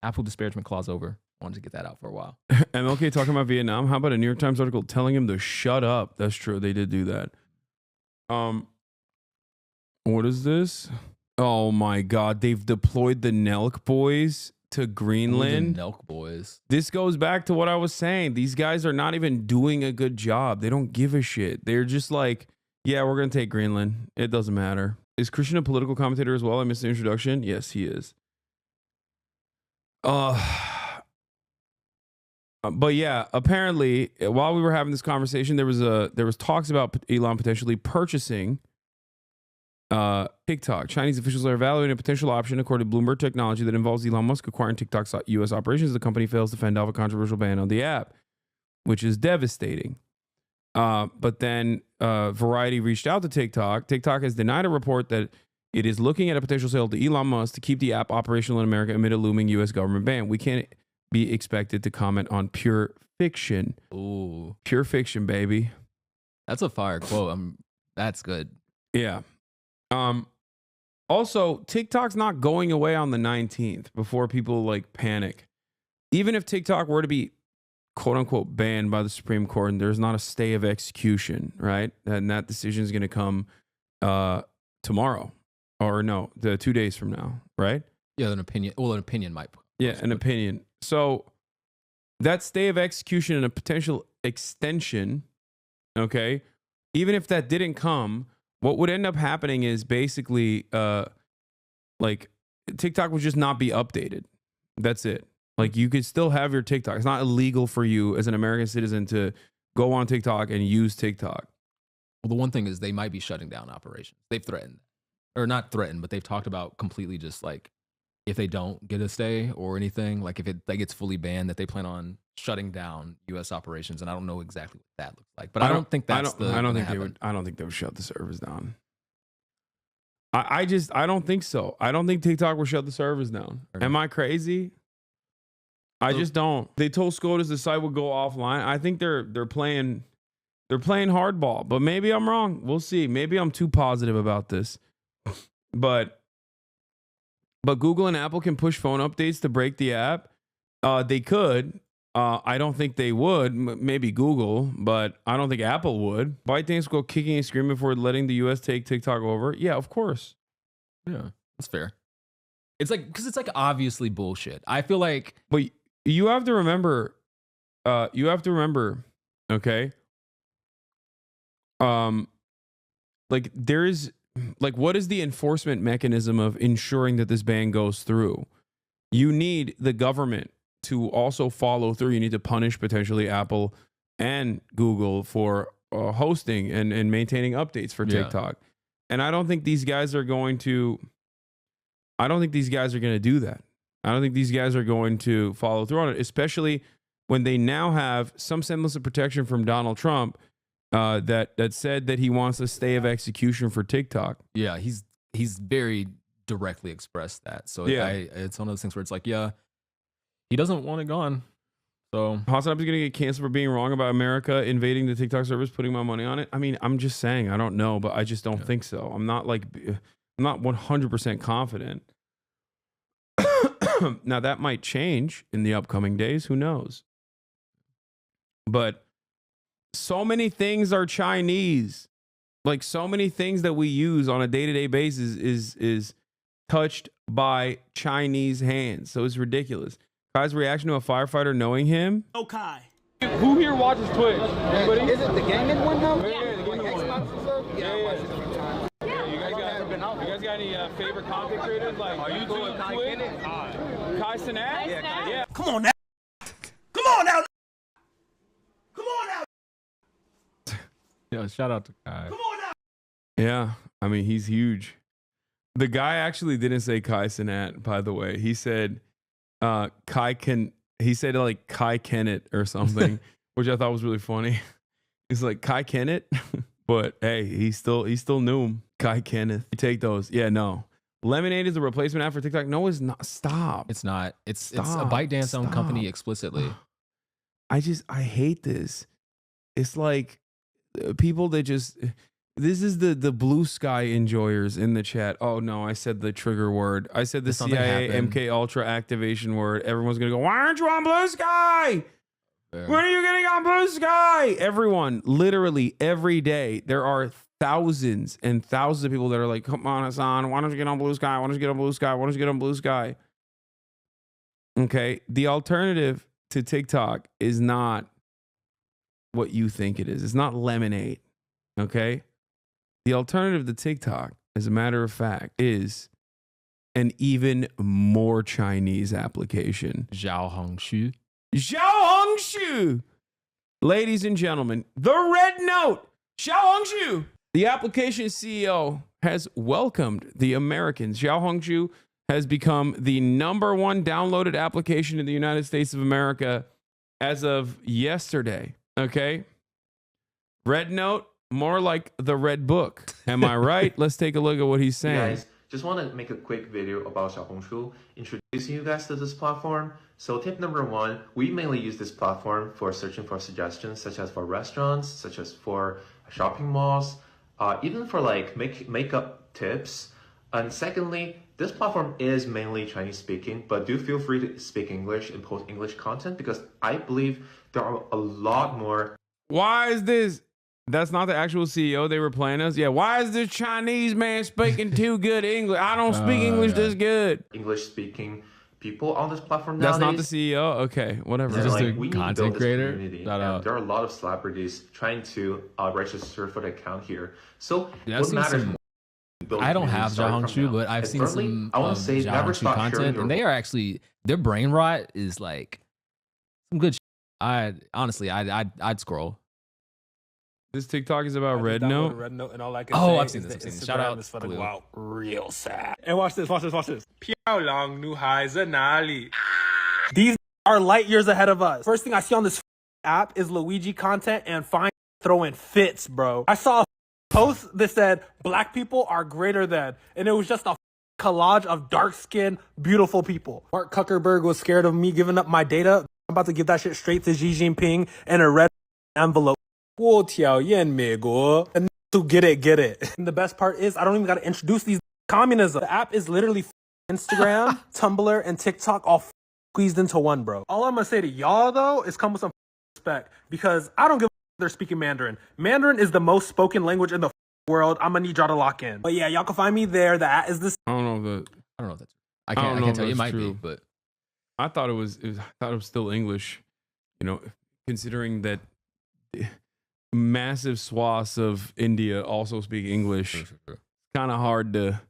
Speaker 2: Apple disparagement clause over. Wanted to get that out for a while.
Speaker 3: MLK talking about Vietnam. How about a New York Times article telling him to shut up? That's true. They did do that. What is this? Oh my God. They've deployed the Nelk boys to Greenland.
Speaker 2: The Nelk boys.
Speaker 3: This goes back to what I was saying. These guys are not even doing a good job. They don't give a shit. They're just like, yeah, we're going to take Greenland. It doesn't matter. Is Christian a political commentator as well? I missed the introduction. Yes, he is. But yeah, apparently while we were having this conversation, there was talks about Elon potentially purchasing TikTok. Chinese officials are evaluating a potential option, according to Bloomberg Technology, that involves Elon Musk acquiring TikTok's U.S. operations. The company fails to fend off a controversial ban on the app, which is devastating. But then Variety reached out to TikTok. TikTok has denied a report that it is looking at a potential sale to Elon Musk to keep the app operational in America amid a looming U.S. government ban. We can't be expected to comment on pure fiction.
Speaker 2: Ooh.
Speaker 3: Pure fiction, baby.
Speaker 2: That's a fire quote. That's good.
Speaker 3: Yeah. Also, TikTok's not going away on the 19th before people like panic. Even if TikTok were to be quote unquote banned by the Supreme Court and there's not a stay of execution, right? And that decision is going to come tomorrow or no, 2 days from now, right?
Speaker 2: Yeah, an opinion. Well, an opinion might.
Speaker 3: Yeah, an opinion. So that stay of execution and a potential extension, okay, even if that didn't come, what would end up happening is basically like TikTok would just not be updated. That's it. Like you could still have your TikTok. It's not illegal for you as an American citizen to go on TikTok and use TikTok.
Speaker 2: Well, the one thing is they might be shutting down operations. They've threatened, or not threatened, but they've talked about completely just like if they don't get a stay or anything, like if it like gets fully banned, that they plan on shutting down U.S. operations. And I don't know exactly what that looks like, but I don't think that's
Speaker 3: I don't think they would. I don't think they would shut the servers down. I don't think so. I don't think TikTok will shut the servers down. Am I crazy? I just don't. They told SCOTUS the site would go offline. I think they're playing hardball, but maybe I'm wrong. We'll see. Maybe I'm too positive about this. But Google and Apple can push phone updates to break the app. They could. I don't think they would. Maybe Google, but I don't think Apple would. ByteDance go kicking and screaming for letting the U.S. take TikTok over. Yeah, of course.
Speaker 2: Yeah, that's fair. It's like because it's like obviously bullshit. I feel like,
Speaker 3: but you have to remember. Okay. Like there is. Like, what is the enforcement mechanism of ensuring that this ban goes through? You need the government to also follow through. You need to punish potentially Apple and Google for hosting and maintaining updates for TikTok. And I don't think these guys are going to. I don't think these guys are going to do that. I don't think these guys are going to follow through on it, especially when they now have some semblance of protection from Donald Trump. That said that he wants a stay of execution for TikTok.
Speaker 2: Yeah, he's very directly expressed that. So
Speaker 3: yeah,
Speaker 2: it's one of those things where it's like, yeah, he doesn't want it gone. So
Speaker 3: Hasanabi is going to get canceled for being wrong about America invading the TikTok servers, putting my money on it. I mean, I'm just saying, I don't know, but I just don't think so. I'm not 100% confident. Now that might change in the upcoming days. Who knows? But so many things are Chinese. Like so many things that we use on a day-to-day basis is touched by Chinese hands. So it's ridiculous. Kai's reaction to a firefighter knowing him.
Speaker 7: No Kai.
Speaker 3: Who here watches Twitch? Anybody?
Speaker 8: Is it the gaming one though?
Speaker 3: Yeah, the gaming one.
Speaker 8: Xbox and stuff? Yeah, I watched it a few times.
Speaker 3: You guys got any favorite content creators? Like, are you doing Twitch? Kai Cenat? Yeah.
Speaker 7: Come on now. Come on now. Come on now.
Speaker 2: Yo, shout out to Kai.
Speaker 7: Come on now.
Speaker 3: Yeah, I mean, he's huge. The guy actually didn't say Kai Cenat, by the way. He said he said like Kai Kennett or something, which I thought was really funny. He's like Kai Kennett, but hey, he still knew him. Kai Kenneth. You take those. Yeah, no. Lemonade is a replacement app for TikTok. No, it's not. Stop.
Speaker 2: It's not. It's a
Speaker 3: Stop.
Speaker 2: ByteDance owned company
Speaker 3: Stop.
Speaker 2: explicitly.
Speaker 3: I hate this. It's like people that just, this is the blue sky enjoyers in the chat. Oh no, I said the trigger word. I said the
Speaker 2: Did something
Speaker 3: CIA
Speaker 2: happen?
Speaker 3: MK Ultra activation word. Everyone's gonna go, why aren't you on blue sky?
Speaker 2: Fair.
Speaker 3: When are you getting on blue sky? Everyone, literally every day, there are thousands and thousands of people that are like, come on, Hassan, why don't you get on blue sky? Why don't you get on blue sky? Why don't you get on blue sky? Okay, the alternative to TikTok is not what you think it is. It's not Lemonade. Okay, the alternative to TikTok, as a matter of fact, is an even more Chinese application.
Speaker 2: Xiaohongshu.
Speaker 3: Xiaohongshu. Ladies and gentlemen, the red note, Xiaohongshu. The application CEO has welcomed the Americans. Xiaohongshu has become the #1 downloaded application in the United States of America as of yesterday. Okay. Red note, more like the red book. Am I right? Let's take a look at what he's saying.
Speaker 9: Guys, just want to make a quick video about Xiaohongshu, introducing you guys to this platform. So tip number 1, we mainly use this platform for searching for suggestions, such as for restaurants, such as for shopping malls, even for like makeup tips. And secondly, this platform is mainly Chinese speaking, but do feel free to speak English and post English content because I believe there are a lot more.
Speaker 3: Why is this? That's not the actual CEO they were playing us. Yeah, why is this Chinese man speaking too good English? I don't speak English this good.
Speaker 9: English speaking people on this platform
Speaker 3: That's
Speaker 9: nowadays.
Speaker 3: not the CEO? Okay, whatever.
Speaker 2: Is this
Speaker 9: And,
Speaker 2: just
Speaker 9: like,
Speaker 2: a
Speaker 9: we need to
Speaker 2: content
Speaker 9: build this
Speaker 2: creator?
Speaker 9: community,
Speaker 2: Shout
Speaker 9: and
Speaker 2: out.
Speaker 9: there are a lot of celebrities trying to register for the account here. So
Speaker 2: Yeah, I've
Speaker 9: what
Speaker 2: seen
Speaker 9: matters
Speaker 2: some-
Speaker 9: more is building
Speaker 2: I don't
Speaker 9: community
Speaker 2: have
Speaker 9: starting from
Speaker 2: Xiaohongshu,
Speaker 9: now.
Speaker 2: but I've
Speaker 9: And
Speaker 2: seen
Speaker 9: thirdly,
Speaker 2: some
Speaker 9: I want to say never
Speaker 2: Xiaohongshu
Speaker 9: stop sharing
Speaker 2: content,
Speaker 9: your
Speaker 2: and they are actually, their brain rot is like some good. I honestly, I'd scroll.
Speaker 3: This TikTok is about Red
Speaker 7: Download
Speaker 3: Note.
Speaker 7: Red Note, and all I can
Speaker 2: Oh,
Speaker 7: say
Speaker 2: I've seen
Speaker 7: is
Speaker 2: this,
Speaker 7: the
Speaker 2: I've seen this.
Speaker 7: Instagram
Speaker 2: Shout out
Speaker 7: is gonna
Speaker 2: Blue.
Speaker 7: go out real sad. And watch this, watch this, watch this. 漂亮女孩在哪里? These are light years ahead of us. First thing I see on this app is Luigi content and fine throwing fits, bro. I saw a post that said black people are greater than, and it was just a collage of dark-skinned, beautiful people. Mark Zuckerberg was scared of me giving up my data. I'm about to give that shit straight to Xi Jinping in a red envelope. 我讨厌美国. And to get it. And the best part is I don't even got to introduce these communism. The app is literally Instagram, Tumblr, and TikTok all squeezed into one, bro. All I'm gonna say to y'all though is come with some respect because I don't give a they're speaking Mandarin. Mandarin is the most spoken language in the world. I'm gonna need y'all to lock in. But yeah, y'all can find me there. The app is this.
Speaker 3: I don't know if
Speaker 2: I don't know if that's. I
Speaker 3: don't
Speaker 2: can't. I
Speaker 3: know
Speaker 2: can't
Speaker 3: if
Speaker 2: tell you. It
Speaker 3: that's
Speaker 2: might
Speaker 3: true.
Speaker 2: be, but
Speaker 3: I thought it was still English, you know, considering that massive swaths of India also speak English. Kind of hard to.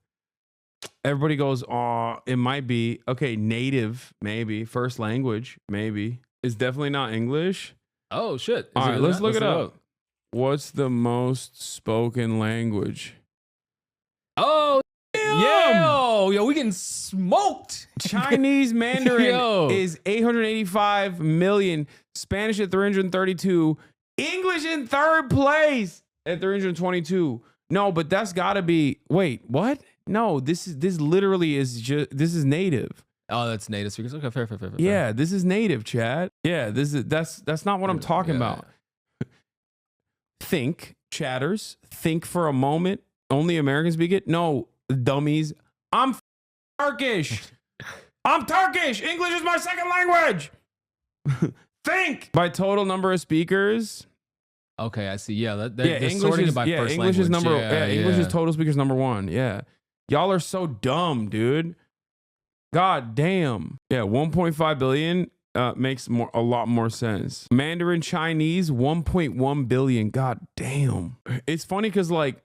Speaker 3: Everybody goes, oh, it might be okay. Native, maybe first language, maybe it's definitely not English.
Speaker 2: oh shit! Is
Speaker 3: All
Speaker 2: it
Speaker 3: right,
Speaker 2: really
Speaker 3: let's
Speaker 2: that?
Speaker 3: look it up. What's the most spoken language?
Speaker 2: Oh
Speaker 3: Yeah.
Speaker 2: yo, we getting smoked.
Speaker 3: Chinese Mandarin
Speaker 2: Yo.
Speaker 3: is 885 million. Spanish at 332. English in third place at 322. No, but that's got to be. Wait, what? No, this literally is just. This is native.
Speaker 2: Oh, that's native speakers. Okay, fair.
Speaker 3: Yeah, this is native, Chad. Yeah, that's not what I'm talking
Speaker 2: Yeah.
Speaker 3: about. Think, chatters. Think for a moment. Only Americans speak it. No, dummies. I'm Turkish. I'm Turkish. English is my second language. Think by total number of speakers.
Speaker 2: Okay, I see. Yeah, they're
Speaker 3: English
Speaker 2: sorting
Speaker 3: is
Speaker 2: it by first
Speaker 3: English is
Speaker 2: language.
Speaker 3: number.
Speaker 2: Yeah,
Speaker 3: English is
Speaker 2: yeah.
Speaker 3: total speakers number 1. Yeah, Y'all are so dumb, dude. God damn. Yeah, 1.5 billion makes a lot more sense. Mandarin Chinese, 1.1 billion. God damn. It's funny because like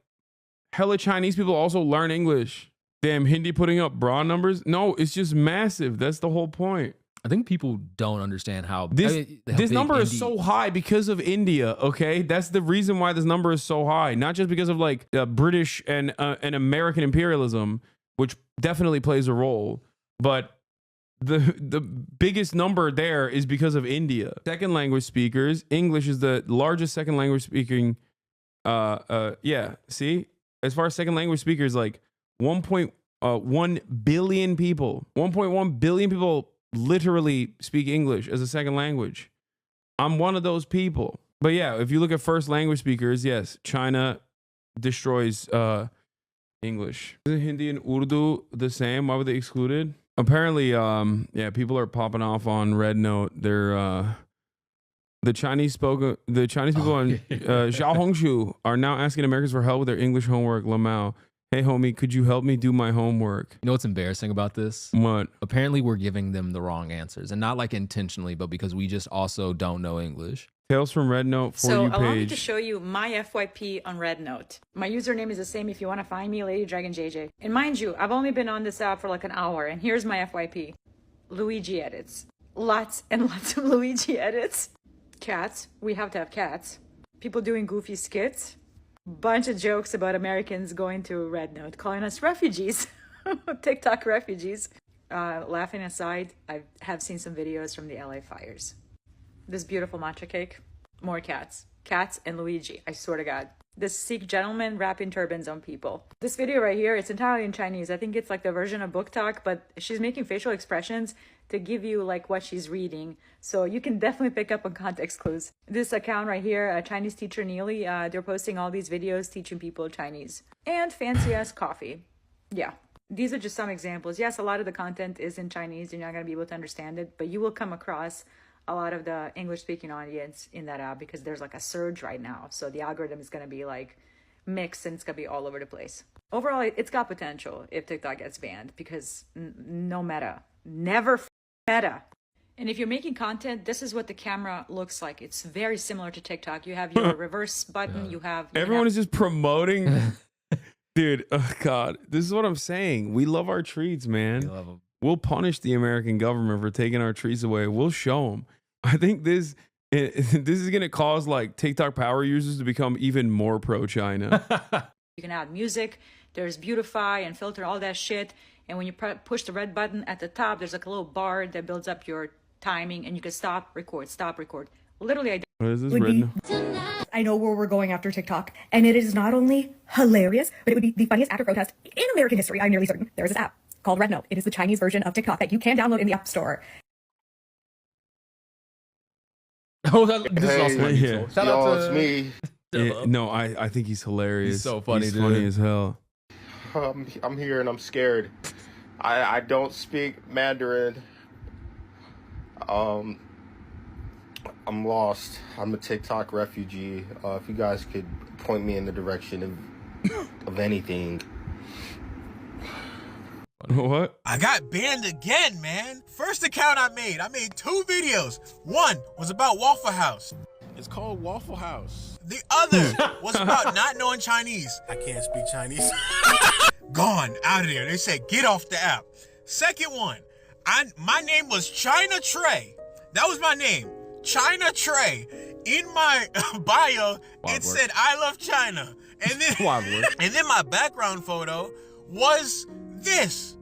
Speaker 3: hella Chinese people also learn English. Damn, Hindi putting up broad numbers. No, it's just massive. That's the whole point.
Speaker 2: I think people don't understand how
Speaker 3: this number is so high because of India. Okay, that's the reason why this number is so high. Not just because of like British and American imperialism, which definitely plays a role, but the biggest number there is because of India. Second language speakers, English is the largest second language speaking. Yeah. See, as far as second language speakers, like 1.1 billion people, 1.1 billion people literally speak English as a second language. I'm one of those people. But yeah, if you look at first language speakers, yes, China destroys English. Isn't Hindi and Urdu the same? Why were they excluded? Apparently, yeah, people are popping off on Red Note. They're the Chinese people on Xiaohongshu are now asking Americans for help with their English homework. Lamau, hey homie, could you help me do my homework?
Speaker 2: You know what's embarrassing about this?
Speaker 3: What?
Speaker 2: Apparently we're giving them the wrong answers, and not like intentionally, but because we just also don't know English.
Speaker 3: Tales from Red Note for you page.
Speaker 10: So allow me to show you my FYP on Red Note. My username is the same if you want to find me, Lady Dragon JJ. And mind you, I've only been on this app for like an hour, and here's my FYP. Luigi edits. Lots and lots of Luigi edits. Cats. We have to have cats. People doing goofy skits. Bunch of jokes about Americans going to Red Note, calling us refugees. TikTok refugees. Laughing aside, I have seen some videos from the LA fires. This beautiful matcha cake. More cats. Cats and Luigi, I swear to God. This Sikh gentleman wrapping turbans on people. This video right here, it's entirely in Chinese. I think it's like the version of Book Talk, but she's making facial expressions to give you like what she's reading. So you can definitely pick up on context clues. This account right here, a Chinese teacher Neely, they're posting all these videos teaching people Chinese. And fancy ass coffee. Yeah. These are just some examples. Yes, a lot of the content is in Chinese. You're not going to be able to understand it, but you will come across a lot of the English speaking audience in that app because there's like a surge right now. So the algorithm is going to be like mixed and it's going to be all over the place. Overall, it's got potential if TikTok gets banned because no meta, never meta. And if you're making content, this is what the camera looks like. It's very similar to TikTok. You have your reverse button. You have
Speaker 3: everyone is just promoting. Dude, oh God, this is what I'm saying. We love our treats, man.
Speaker 2: We love them.
Speaker 3: We'll punish the American government for taking our treats away. We'll show them. I think this is going to cause like TikTok power users to become even more pro-China.
Speaker 10: You can add music. There's beautify and filter, all that shit. And when you push the red button at the top, there's like a little bar that builds up your timing and you can stop, record. Literally,
Speaker 3: what is this written?
Speaker 11: I know where we're going after TikTok, and it is not only hilarious, but it would be the funniest act of protest in American history. I'm nearly certain. There is this app called Red Note. It is the Chinese version of TikTok that you can download in the App Store.
Speaker 2: Oh, this is also funny.
Speaker 3: Yeah.
Speaker 2: Shout out to
Speaker 12: it's me.
Speaker 3: No, I think he's hilarious.
Speaker 2: He's so funny,
Speaker 3: he's
Speaker 2: dude.
Speaker 3: funny as hell.
Speaker 12: I'm here and I'm scared. I don't speak Mandarin. I'm lost. I'm a TikTok refugee. If you guys could point me in the direction of anything.
Speaker 3: What?
Speaker 13: I got banned again, man. First account I made 2 videos. One was about Waffle House.
Speaker 14: It's called Waffle House.
Speaker 13: The other was about not knowing Chinese.
Speaker 14: I can't speak Chinese.
Speaker 13: Gone, out of there. They said, get off the app. Second one, my name was China Trey. That was my name, China Trey. In my bio, it said, I love China. And then my background photo was this.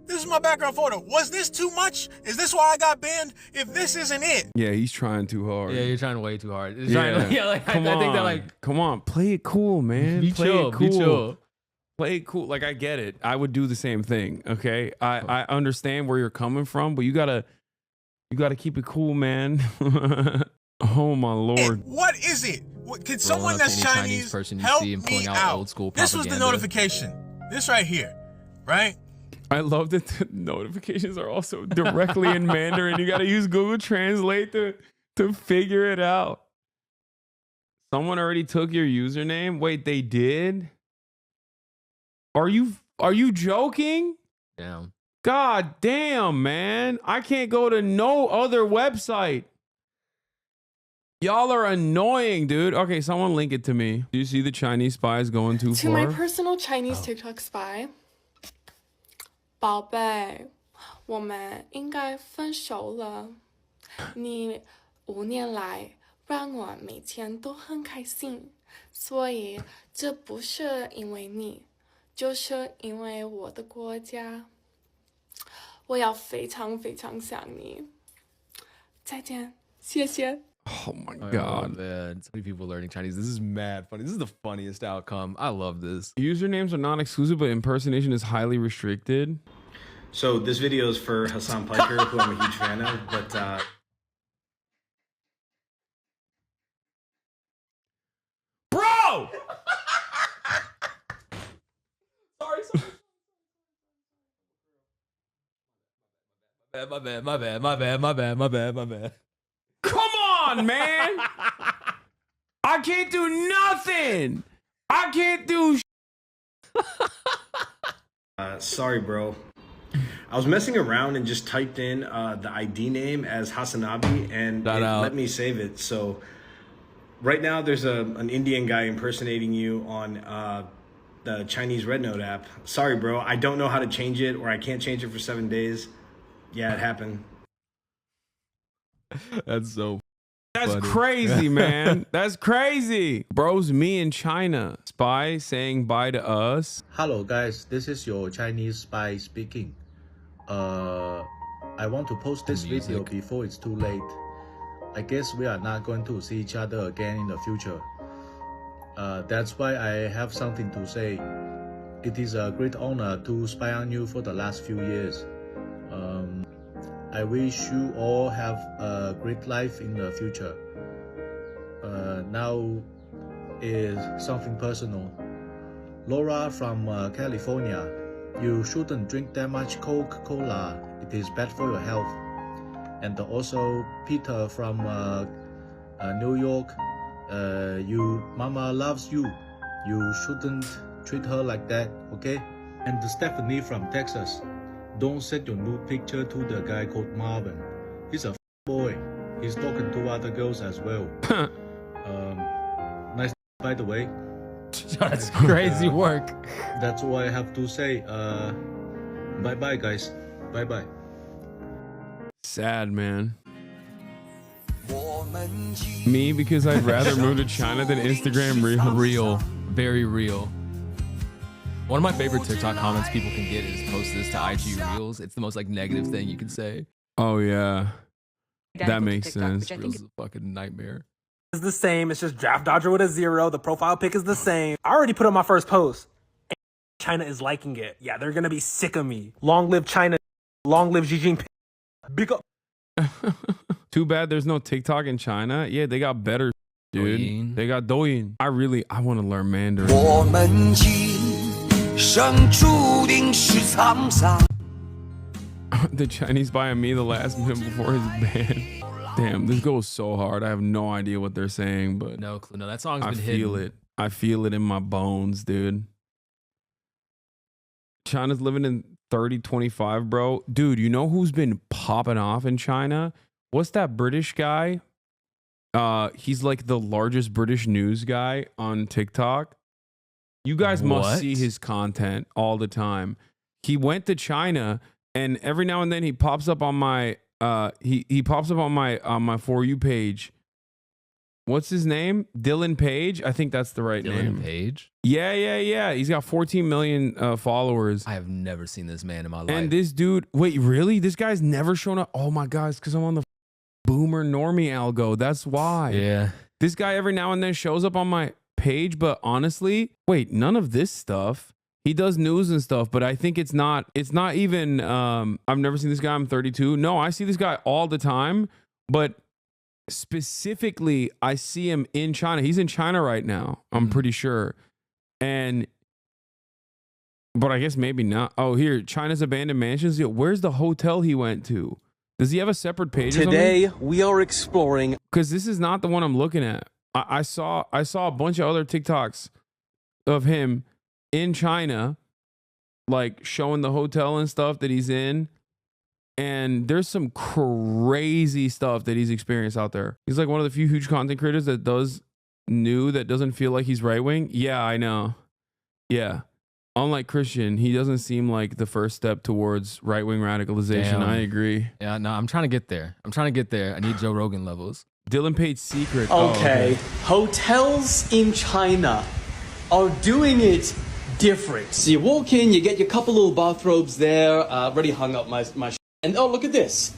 Speaker 13: This is my background photo. Was this too much? Is this why I got banned? If this isn't it.
Speaker 3: Yeah, he's trying too hard.
Speaker 2: Yeah, you're trying way too hard.
Speaker 3: Yeah,
Speaker 2: I think that like,
Speaker 3: come on, play it cool, man.
Speaker 2: Be
Speaker 3: play
Speaker 2: chill,
Speaker 3: it cool.
Speaker 2: be chill.
Speaker 3: Play it cool. Like I get it. I would do the same thing. Okay, I understand where you're coming from, but you gotta keep it cool, man. Oh my lord.
Speaker 13: What is it? Can someone that's Chinese
Speaker 2: person you
Speaker 13: help
Speaker 2: see and pulling
Speaker 13: me
Speaker 2: out
Speaker 13: out?
Speaker 2: old school
Speaker 13: This was the
Speaker 2: propaganda.
Speaker 13: notification. This right here, right?
Speaker 3: I love that the notifications are also directly in Mandarin. You got to use Google Translate to figure it out. Someone already took your username? Wait, they did? Are you Are you joking?
Speaker 2: Damn.
Speaker 3: God damn, man. I can't go to no other website. Y'all are annoying, dude. Okay, someone link it to me. Do you see the Chinese spies going too
Speaker 15: To
Speaker 3: far?
Speaker 15: my personal Chinese TikTok spy, 宝贝，我们应该分手了。你5年来让我每天都很开心，所以这不是因为你，就是因为我的国家。我要非常非常想你。再见，谢谢。
Speaker 3: Oh my
Speaker 2: Oh,
Speaker 3: god.
Speaker 2: man. So many people learning Chinese. This is mad funny. This is the funniest outcome. I love this.
Speaker 3: Usernames are not exclusive, but impersonation is highly restricted.
Speaker 1: So this video is for Hasan Piker, who I'm a huge fan of, but
Speaker 3: Bro!
Speaker 2: My bad.
Speaker 3: Come on, man. I can't do nothing. I can't do
Speaker 1: sorry, bro. I was messing around and just typed in the ID name as Hasanabi, and it let me save it. So right now there's an Indian guy impersonating you on the Chinese Red Note app. Sorry, bro. I don't know how to change it, or I can't change it for 7 days. Yeah, it happened.
Speaker 2: That's so
Speaker 3: That's
Speaker 2: funny.
Speaker 3: crazy, man. That's crazy. Bro's me in China. Spy saying bye to us.
Speaker 5: Hello guys, this is your Chinese spy speaking. I want to post this video before it's too late. I guess we are not going to see each other again in the future. That's why I have something to say. It is a great honor to spy on you for the last few years. I wish you all have a great life in the future. Now is something personal. Laura from California, you shouldn't drink that much Coca-Cola. It is bad for your health. And also Peter from New York, you mama loves you. You shouldn't treat her like that, okay? And Stephanie from Texas, don't send your nude picture to the guy called Marvin. He's a boy. He's talking to other girls as well. Nice by the way.
Speaker 2: That's crazy work.
Speaker 5: That's all I have to say. Bye bye guys. Bye bye.
Speaker 3: Sad, man. Me, because I'd rather move to China than Instagram
Speaker 2: Real. Very real. One of my favorite TikTok comments people can get is post this to IG Reels. It's the most like negative thing you can say.
Speaker 3: Oh yeah. That makes
Speaker 10: TikTok,
Speaker 3: sense.
Speaker 10: which I think
Speaker 2: Reels is a fucking nightmare.
Speaker 7: Is the same. It's just draft dodger with a 0. The profile pic is the same. I already put up my first post. And China is liking it. Yeah, they're gonna be sick of me. Long live China. Long live Xi Jinping. Big up.
Speaker 3: Too bad there's no TikTok in China. Yeah, they got better, dude.
Speaker 2: Douyin.
Speaker 3: They got Douyin. I want to learn Mandarin. The Chinese buying me the last minute before his band. Damn, this goes so hard. I have no idea what they're saying, but
Speaker 2: No clue. No, that song's
Speaker 3: I
Speaker 2: been
Speaker 3: feel
Speaker 2: hidden.
Speaker 3: it. I feel it in my bones, dude. China's living in 3025, bro. Dude, you know who's been popping off in China? What's that British guy? He's like the largest British news guy on TikTok. You guys must
Speaker 2: What?
Speaker 3: see his content all the time. He went to China, and every now and then he pops up on my he pops up on my For You page. What's his name? Dylan Page? I think that's the right name.
Speaker 2: Dylan Page?
Speaker 3: Yeah. He's got 14 million followers.
Speaker 2: I have never seen this man in my life.
Speaker 3: And this dude, wait, really? This guy's never shown up. Oh my God, it's because I'm on the boomer normie algo. That's why.
Speaker 2: Yeah.
Speaker 3: This guy every now and then shows up on my page, but honestly, wait, none of this stuff. He does news and stuff, but I think it's not even, I've never seen this guy. I'm 32. No, I see this guy all the time, but specifically, I see him in China. He's in China right now, I'm pretty sure. But I guess maybe not. Oh, here, China's abandoned mansions. Yo, where's the hotel he went to? Does he have a separate page?
Speaker 16: Today we are exploring,
Speaker 3: because this is not the one I'm looking at. I saw a bunch of other TikToks of him in China, like showing the hotel and stuff that he's in. And there's some crazy stuff that he's experienced out there. He's like one of the few huge content creators that doesn't feel like he's right wing. Yeah, I know. Yeah. Unlike Christian, he doesn't seem like the first step towards right wing radicalization.
Speaker 2: Damn.
Speaker 3: I agree.
Speaker 2: Yeah, no, I'm trying to get there. I need Joe Rogan levels.
Speaker 3: Dylan Page's secret.
Speaker 16: Okay. Hotels in China are doing it different. So you walk in, you get your couple little bathrobes there, already hung up my and oh, look at this.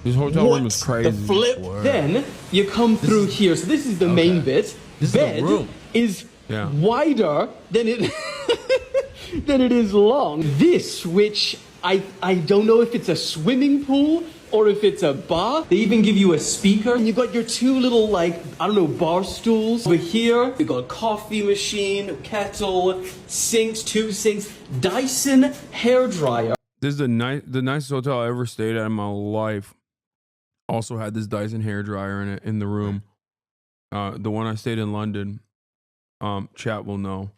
Speaker 3: This hotel room is crazy.
Speaker 16: The flip. Then you come through here. So this is the main bit.
Speaker 2: This
Speaker 16: bed
Speaker 2: is the room.
Speaker 16: Is wider than it than it is long. This, which I don't know if it's a swimming pool or if it's a bar. They even give you a speaker, and you got your two little, like, I don't know, bar stools. Over here, you got a coffee machine, kettle, sinks, two sinks, Dyson hairdryer.
Speaker 3: This is the nicest hotel I ever stayed at in my life. Also had this Dyson hairdryer in the room. The one I stayed in London, chat will know.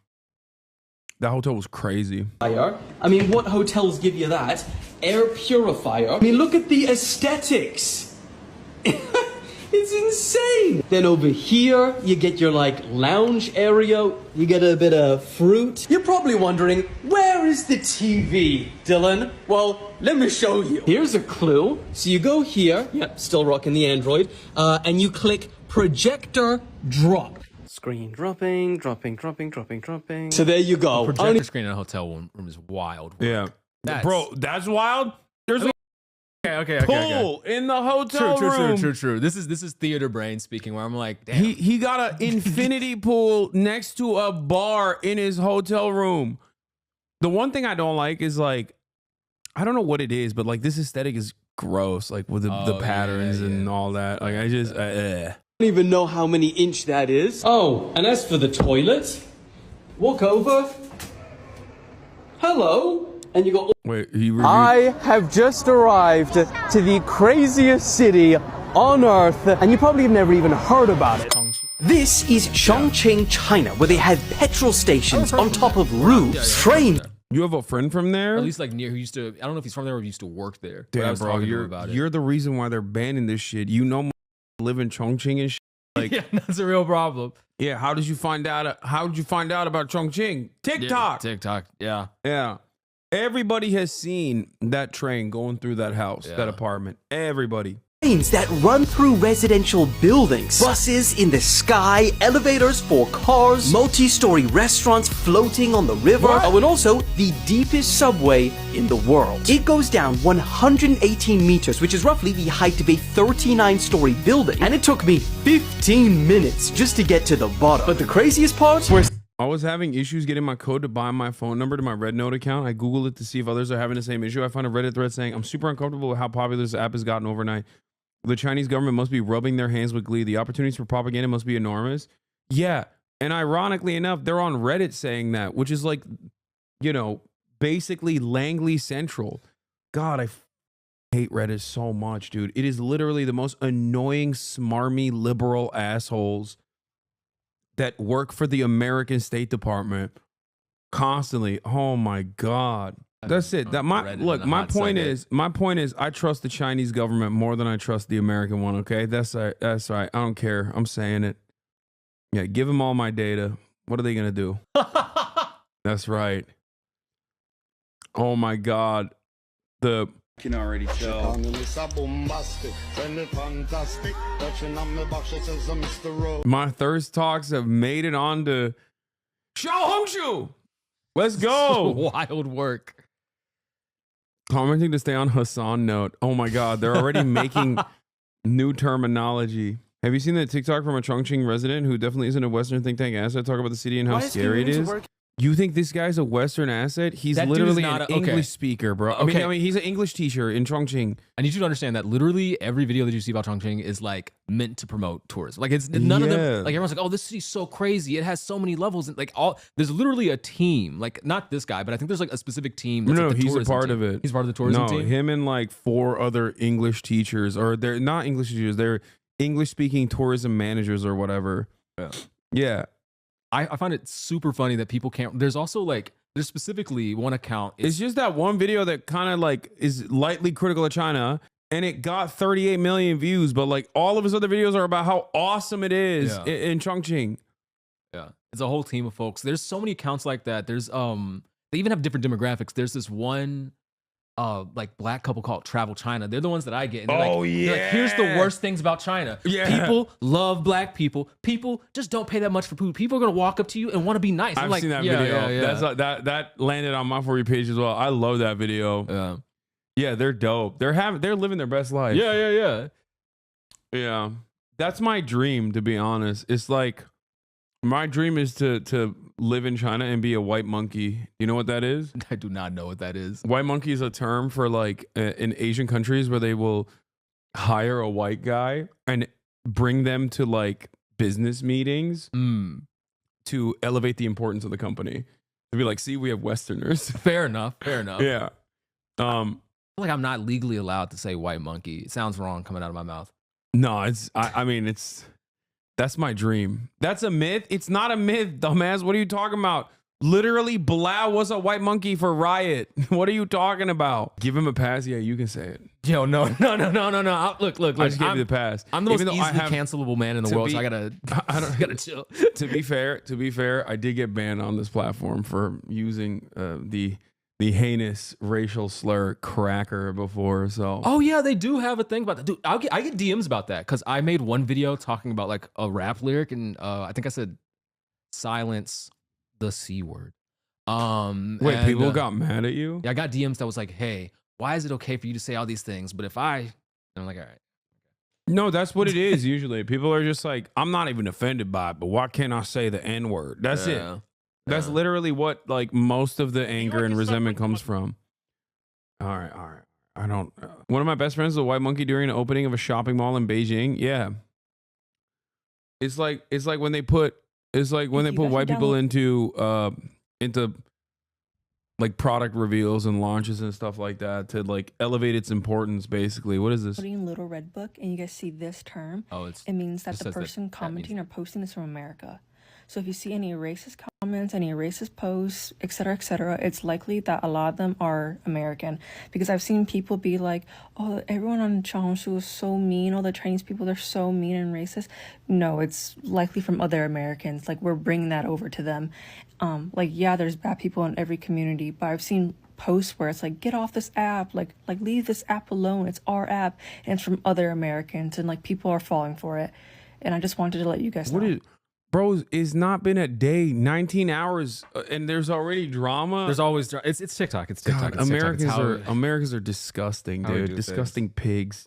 Speaker 3: That hotel was crazy.
Speaker 16: I mean, what hotels give you that? Air purifier. I mean, look at the aesthetics. It's insane. Then over here, you get your like lounge area. You get a bit of fruit. You're probably wondering, where is the TV, Dylan? Well, let me show you. Here's a clue. So you go here, still rocking the Android, and you click projector drop. Screen dropping. So there you go.
Speaker 2: The projector screen in a hotel room is wild.
Speaker 3: Yeah. Bro, that's wild. There's
Speaker 2: okay.
Speaker 3: pool in the hotel room.
Speaker 2: True. This is theater brain speaking, where I'm like, damn.
Speaker 3: He got an infinity pool next to a bar in his hotel room. The one thing I don't like is like, I don't know what it is, but like this aesthetic is gross, like with the patterns and all that. Like I just
Speaker 16: I don't even know how many inch that is. Oh, and as for the toilet, walk over. Hello. And you go,
Speaker 3: wait,
Speaker 16: I have just arrived to the craziest city on earth, and you probably have never even heard about it. This is Chongqing, China, where they have petrol stations on top of roofs, train.
Speaker 3: You have a friend from there?
Speaker 2: Or at least like near who used to, I don't know if he's from there or used to work there. But I
Speaker 3: Damn,
Speaker 2: was
Speaker 3: bro,
Speaker 2: talking to him about it.
Speaker 3: you're the reason why they're banning this shit. You know, live in Chongqing and shit. Like,
Speaker 2: yeah, that's a real problem.
Speaker 3: Yeah, how did you find out? How did you find out about Chongqing? TikTok.
Speaker 2: Yeah, TikTok. Yeah.
Speaker 3: Yeah. Everybody has seen that train going through that house, that apartment. Everybody.
Speaker 16: Trains that run through residential buildings, buses in the sky, elevators for cars, multi-story restaurants floating on the river, and also the deepest subway in the world. It goes down 118 meters, which is roughly the height of a 39-story building, and it took me 15 minutes just to get to the bottom. But the craziest part was
Speaker 3: I was having issues getting my code to bind my phone number to my Red Note account. I Googled it to see if others are having the same issue. I found a Reddit thread saying, I'm super uncomfortable with how popular this app has gotten overnight. The Chinese government must be rubbing their hands with glee. The opportunities for propaganda must be enormous. Yeah. And ironically enough, they're on Reddit saying that, which is like, you know, basically Langley Central. God, I hate Reddit so much, dude. It is literally the most annoying, smarmy, liberal assholes that work for the American State Department constantly. Oh my God. That's it. That my point is I trust the Chinese government more than I trust the American one, okay? That's right. I don't care. I'm saying it. Yeah, give them all my data. What are they going to do? That's right. Oh my God. The
Speaker 17: can already tell.
Speaker 3: My thirst talks have made it onto Xiaohongshu. Let's go.
Speaker 2: Wild work.
Speaker 3: Commenting to stay on Hasan note. Oh my God, they're already making new terminology. Have you seen the TikTok from a Chongqing resident who definitely isn't a Western think tank asset talk about the city and how scary it is? You think this guy's a Western asset? He's
Speaker 2: That
Speaker 3: literally
Speaker 2: dude is not
Speaker 3: an English speaker, bro. I mean, he's an English teacher in Chongqing.
Speaker 2: I need you to understand that literally every video that you see about Chongqing is like meant to promote tourism. Like it's none of them. Like everyone's like, oh, this city's so crazy. It has so many levels. And like there's literally a team. Like not this guy, but I think there's like a specific team. That's
Speaker 3: No,
Speaker 2: like the
Speaker 3: he's a
Speaker 2: tourism
Speaker 3: part
Speaker 2: team.
Speaker 3: of it.
Speaker 2: He's part of the tourism team.
Speaker 3: Him and like 4 other English teachers, or they're not English teachers. They're English speaking tourism managers or whatever. Yeah.
Speaker 2: I find it super funny that people can't. There's also like there's specifically one account.
Speaker 3: It's just that one video that kind of like is lightly critical of China, and it got 38 million views. But like all of his other videos are about how awesome it is in Chongqing.
Speaker 2: Yeah, it's a whole team of folks. There's so many accounts like that. There's they even have different demographics. There's this one like black couple called Travel China. They're the ones that I get. And they're they're like, here's the worst things about China.
Speaker 3: Yeah.
Speaker 2: People love black people. People just don't pay that much for food. People are gonna walk up to you and want to be nice.
Speaker 3: I've
Speaker 2: like,
Speaker 3: seen that
Speaker 2: yeah,
Speaker 3: video.
Speaker 2: Yeah, yeah.
Speaker 3: That landed on my For You page as well. I love that video. Yeah, they're dope. They're living their best life. Yeah. That's my dream, to be honest. It's like my dream is to live in China and be a white monkey. You know what that is?
Speaker 2: I do not know what that is.
Speaker 3: White monkey is a term for like in Asian countries where they will hire a white guy and bring them to like business meetings to elevate the importance of the company. To be like, see, we have Westerners.
Speaker 2: Fair enough.
Speaker 3: Yeah.
Speaker 2: I feel like I'm not legally allowed to say white monkey. It sounds wrong coming out of my mouth.
Speaker 3: No, I mean, that's my dream. That's a myth. It's not a myth, dumbass. What are you talking about? Literally, Blau was a white monkey for Riot. What are you talking about? Give him a pass. Yeah, you can say it.
Speaker 2: Yo, no. Look.
Speaker 3: I just gave you the pass.
Speaker 2: I'm the most easily cancelable man in the world, so I gotta chill.
Speaker 3: To be fair, I did get banned on this platform for using the heinous racial slur cracker before. So
Speaker 2: oh yeah, they do have a thing about that. Dude, I get DMs about that because I made one video talking about like a rap lyric and I think I said silence the C word.
Speaker 3: Wait, people got mad at you?
Speaker 2: Yeah, I got DMs that was like, hey, why is it okay for you to say all these things? But if I'm like, all right.
Speaker 3: No, that's what it is usually. People are just like, I'm not even offended by it, but why can't I say the N word? That's it. That's literally what like most of the anger and resentment comes from. All right. I don't. One of my best friends was a white monkey during the opening of a shopping mall in Beijing. Yeah. It's like when they put white people into like product reveals and launches and stuff like that to like elevate its importance. Basically, what is this?
Speaker 17: Putting Little Red Book, and you guys see this term. It means that the person commenting or posting is from America. So if you see any racist comments, any racist posts, etc., it's likely that a lot of them are American. Because I've seen people be like, oh, everyone on Xiaohongshu is so mean. All the Chinese people, they're so mean and racist. No, it's likely from other Americans. Like, we're bringing that over to them. Like, yeah, there's bad people in every community, but I've seen posts where it's like, get off this app, like leave this app alone. It's our app. And it's from other Americans, and like people are falling for it. And I just wanted to let you guys know.
Speaker 3: Bro, it's not been a day, 19 hours, and there's already drama.
Speaker 2: There's always it's TikTok. It's TikTok.
Speaker 3: God, Americans are disgusting, dude. Disgusting pigs.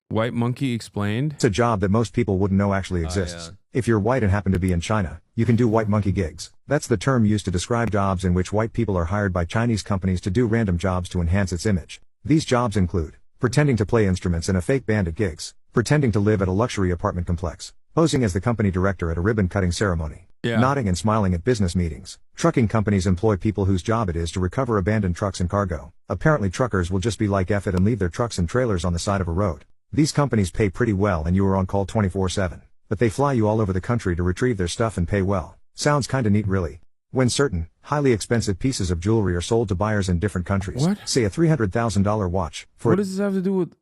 Speaker 3: White monkey explained.
Speaker 18: It's a job that most people wouldn't know actually exists. If you're white and happen to be in China, you can do white monkey gigs. That's the term used to describe jobs in which white people are hired by Chinese companies to do random jobs to enhance its image. These jobs include pretending to play instruments in a fake band at gigs, pretending to live at a luxury apartment complex, posing as the company director at a ribbon-cutting ceremony, nodding and smiling at business meetings. Trucking companies employ people whose job it is to recover abandoned trucks and cargo. Apparently truckers will just be like F it and leave their trucks and trailers on the side of a road. These companies pay pretty well and you are on call 24/7. But they fly you all over the country to retrieve their stuff and pay well. Sounds kinda neat really. When certain, highly expensive pieces of jewelry are sold to buyers in different countries.
Speaker 3: What?
Speaker 18: Say a $300,000 watch.
Speaker 3: What does this have to do with...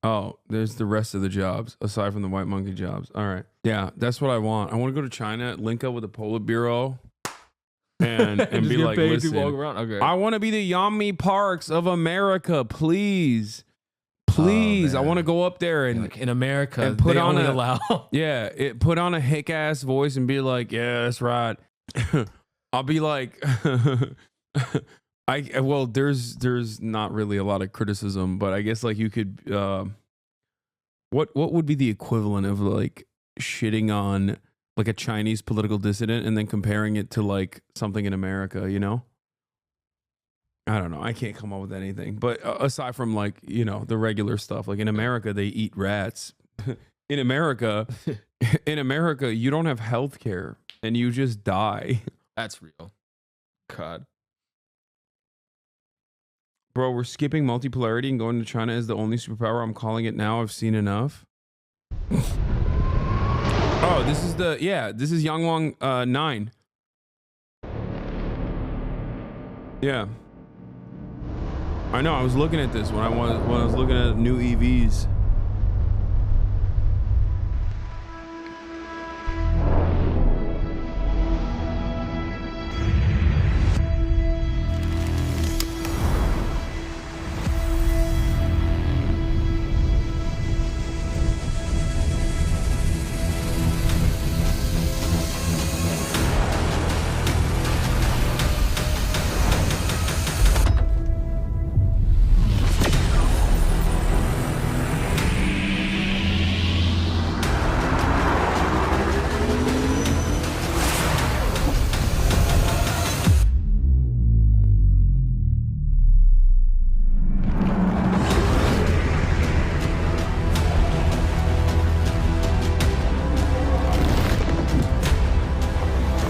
Speaker 3: Oh, there's the rest of the jobs aside from the white monkey jobs. All right. Yeah, that's what I want. I want to go to China, link up with the Politburo and be like, listen,
Speaker 2: okay.
Speaker 3: I want to be the Yami Parks of America, please. Please. I want to go up there and
Speaker 2: like in America
Speaker 3: and put
Speaker 2: they
Speaker 3: on
Speaker 2: only
Speaker 3: a
Speaker 2: allow
Speaker 3: put on a hick ass voice and be like, yeah, that's right. I'll be like there's not really a lot of criticism, but I guess like you could what would be the equivalent of like shitting on like a Chinese political dissident and then comparing it to like something in America, you know? I don't know. I can't come up with anything. But aside from like, you know, the regular stuff, like in America they eat rats. in America, you don't have health care and you just die.
Speaker 2: That's real. God.
Speaker 3: Bro, we're skipping multipolarity and going to China is the only superpower. I'm calling it now. I've seen enough. Oh, this is this is Yangwang 9. Yeah. I know, I was looking at this when I was looking at new EVs.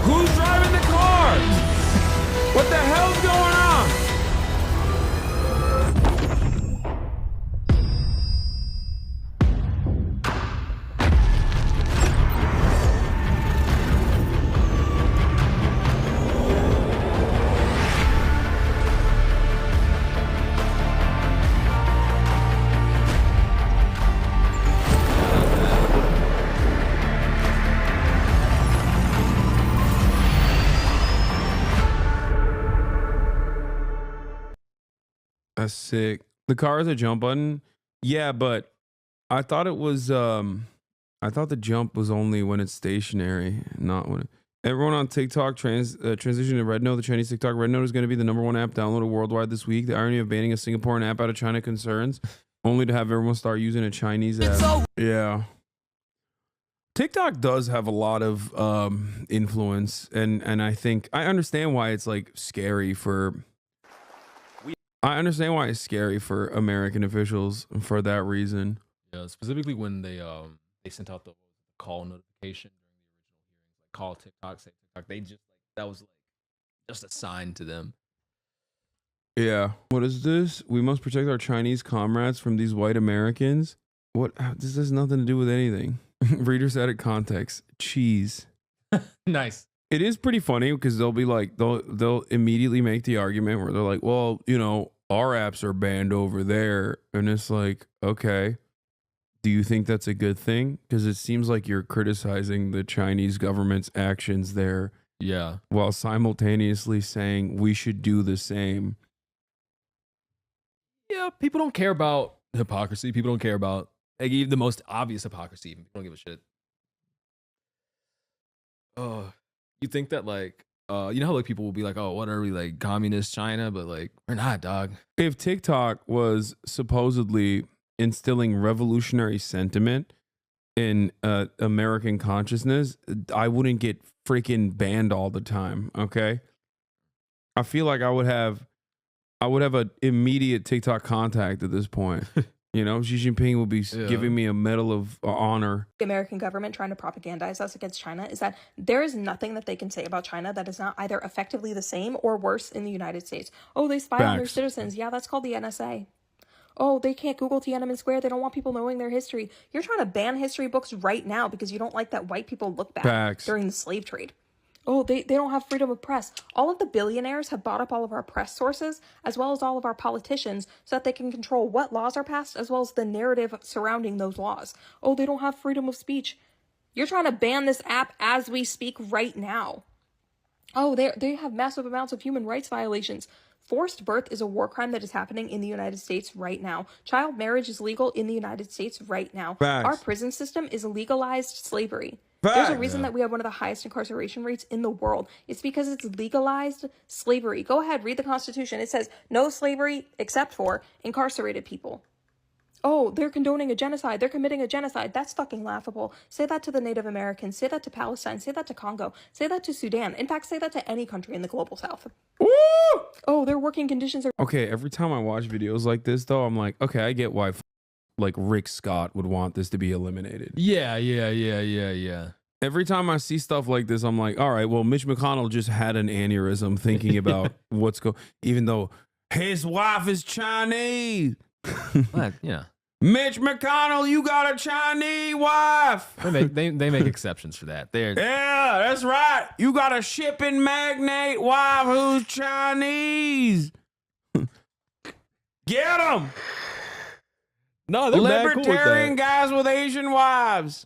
Speaker 3: Who's driving the car? What the hell's going on? That's sick. The car is a jump button. Yeah, but I thought it was I thought the jump was only when it's stationary, not when everyone on TikTok transition to Red Note. The Chinese TikTok Red Note is going to be the #1 app downloaded worldwide this week. The irony of banning a Singaporean app out of China concerns, only to have everyone start using a Chinese app. Yeah. TikTok does have a lot of influence, and I think I understand why it's like scary for American officials for that reason.
Speaker 2: Yeah, specifically when they sent out the call notification during the original hearings, like call TikTok, say TikTok. They just that was like just a sign to them.
Speaker 3: Yeah. What is this? We must protect our Chinese comrades from these white Americans. What? This has nothing to do with anything. Readers added context. Cheese.
Speaker 2: Nice.
Speaker 3: It is pretty funny because they'll be like, they'll immediately make the argument where they're like, well, you know, our apps are banned over there. And it's like, okay, do you think that's a good thing? Because it seems like you're criticizing the Chinese government's actions there.
Speaker 2: Yeah.
Speaker 3: While simultaneously saying we should do the same.
Speaker 2: Yeah, people don't care about hypocrisy. People don't care about like even the most obvious hypocrisy. People don't give a shit. You think that like you know how like people will be like, oh, what are we, like communist China? But like we're not, dog.
Speaker 3: If TikTok was supposedly instilling revolutionary sentiment in American consciousness, I wouldn't get freaking banned all the time. Okay, I feel like I would have an immediate TikTok contact at this point. You know, Xi Jinping will be giving me a medal of honor.
Speaker 11: The American government trying to propagandize us against China is that there is nothing that they can say about China that is not either effectively the same or worse in the United States. Oh, they spy on their citizens. Yeah, that's called the NSA. Oh, they can't Google Tiananmen Square. They don't want people knowing their history. You're trying to ban history books right now because you don't like that white people look back during the slave trade. Oh, they don't have freedom of press. All of the billionaires have bought up all of our press sources, as well as all of our politicians, so that they can control what laws are passed, as well as the narrative surrounding those laws. Oh, they don't have freedom of speech. You're trying to ban this app as we speak right now. Oh, they have massive amounts of human rights violations. Forced birth is a war crime that is happening in the United States right now. Child marriage is legal in the United States right now. Our prison system is legalized slavery. There's a reason that we have one of the highest incarceration rates in the world. It's because it's legalized slavery. Go ahead, read the Constitution. It says no slavery except for incarcerated people. Oh, they're condoning a genocide. They're committing a genocide. That's fucking laughable. Say that to the Native Americans. Say that to Palestine. Say that to Congo. Say that to Sudan. In fact, say that to any country in the global south. Woo! Oh, their working conditions are...
Speaker 3: Okay, every time I watch videos like this, though, I'm like, okay, I get why like Rick Scott would want this to be eliminated.
Speaker 2: Yeah.
Speaker 3: Every time I see stuff like this, I'm like, all right, well, Mitch McConnell just had an aneurysm thinking about what's going, even though his wife is Chinese.
Speaker 2: But, yeah.
Speaker 3: Mitch McConnell, you got a Chinese wife.
Speaker 2: They make exceptions for that.
Speaker 3: Yeah, that's right. You got a shipping magnate wife who's Chinese. Get them.
Speaker 2: No, they're mad cool with
Speaker 3: libertarian
Speaker 2: that.
Speaker 3: guys with Asian wives.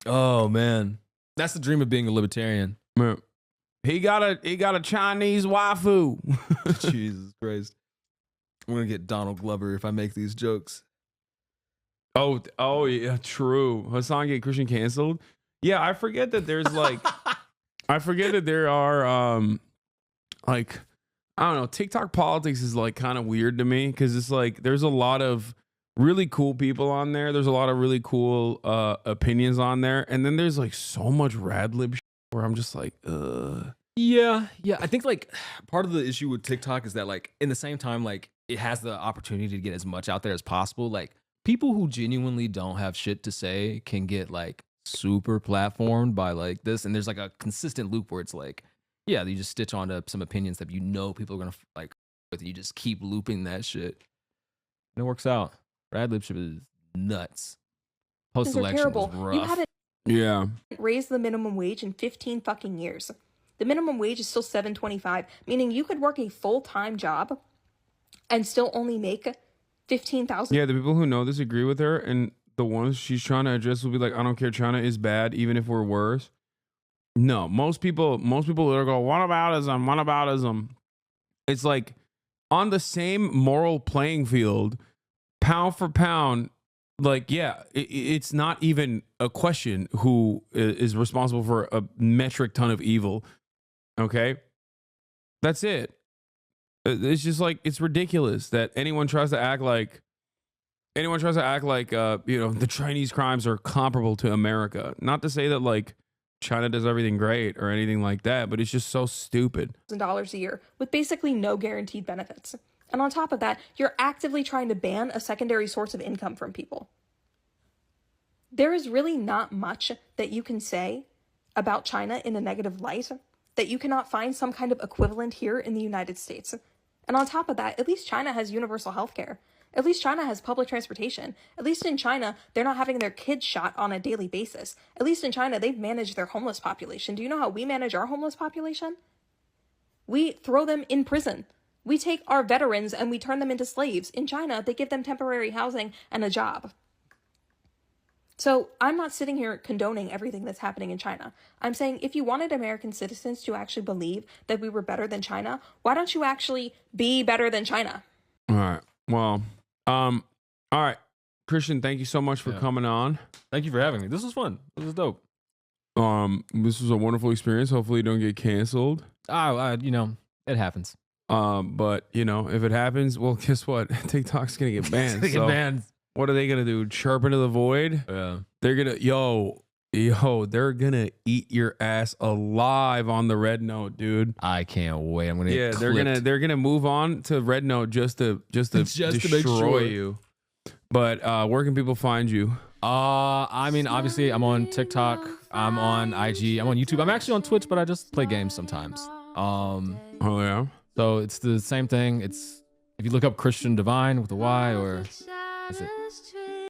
Speaker 2: Oh man, that's the dream of being a libertarian.
Speaker 3: He got a Chinese waifu.
Speaker 2: Jesus Christ. I'm gonna get Donald Glover if I make these jokes.
Speaker 3: Oh yeah, true. Hasan get Christian canceled. Yeah, I forget that there's like, I forget that there are like, I don't know. TikTok politics is like kind of weird to me because it's like there's a lot of really cool people on there. There's a lot of really cool opinions on there, and then there's like so much rad lib where I'm just like,
Speaker 2: Yeah. I think like part of the issue with TikTok is that like in the same time, like it has the opportunity to get as much out there as possible. Like people who genuinely don't have shit to say can get like super platformed by like this. And there's like a consistent loop where it's like, yeah, you just stitch onto some opinions that you know people are going to like with. You just keep looping that shit. And it works out. Rad lib shit is nuts. Post-election was rough.
Speaker 11: You haven't
Speaker 3: yeah,
Speaker 11: raised the minimum wage in 15 fucking years. The minimum wage is still $7.25, meaning you could work a full-time job and still only make $15,000.
Speaker 3: Yeah, the people who know this agree with her, and the ones she's trying to address will be like, I don't care, China is bad, even if we're worse. No, most people that are go, whataboutism. It's like on the same moral playing field, pound for pound. Like, yeah, it's not even a question who is responsible for a metric ton of evil. Okay, that's it. It's just like, it's ridiculous that anyone tries to act like you know, the Chinese crimes are comparable to America. Not to say that like China does everything great or anything like that, but it's just so stupid.
Speaker 11: $1,000 a year with basically no guaranteed benefits. And on top of that, you're actively trying to ban a secondary source of income from people. There is really not much that you can say about China in a negative light that you cannot find some kind of equivalent here in the United States. And on top of that, at least China has universal health care. At least China has public transportation. At least in China, they're not having their kids shot on a daily basis. At least in China, they've managed their homeless population. Do you know how we manage our homeless population? We throw them in prison. We take our veterans and we turn them into slaves. In China, they give them temporary housing and a job. So I'm not sitting here condoning everything that's happening in China. I'm saying if you wanted American citizens to actually believe that we were better than China, why don't you actually be better than China?
Speaker 3: All right. Well, all right. Christian, thank you so much for coming on.
Speaker 2: Thank you for having me. This was fun. This was dope.
Speaker 3: This was a wonderful experience. Hopefully you don't get canceled.
Speaker 2: You know, it happens.
Speaker 3: But you know, if it happens, well, guess what? TikTok's gonna get banned.
Speaker 2: Get banned.
Speaker 3: What are they gonna do? Chirp into the void?
Speaker 2: Yeah.
Speaker 3: They're gonna they're gonna eat your ass alive on the Red Note, dude.
Speaker 2: I can't wait. I'm gonna get
Speaker 3: they're gonna move on to Red Note just to destroy you. But where can people find you?
Speaker 2: I mean, obviously, I'm on TikTok. I'm on IG. I'm on YouTube. I'm actually on Twitch, but I just play games sometimes.
Speaker 3: Oh yeah.
Speaker 2: So it's the same thing. It's if you look up Christian Divine with a Y, or is it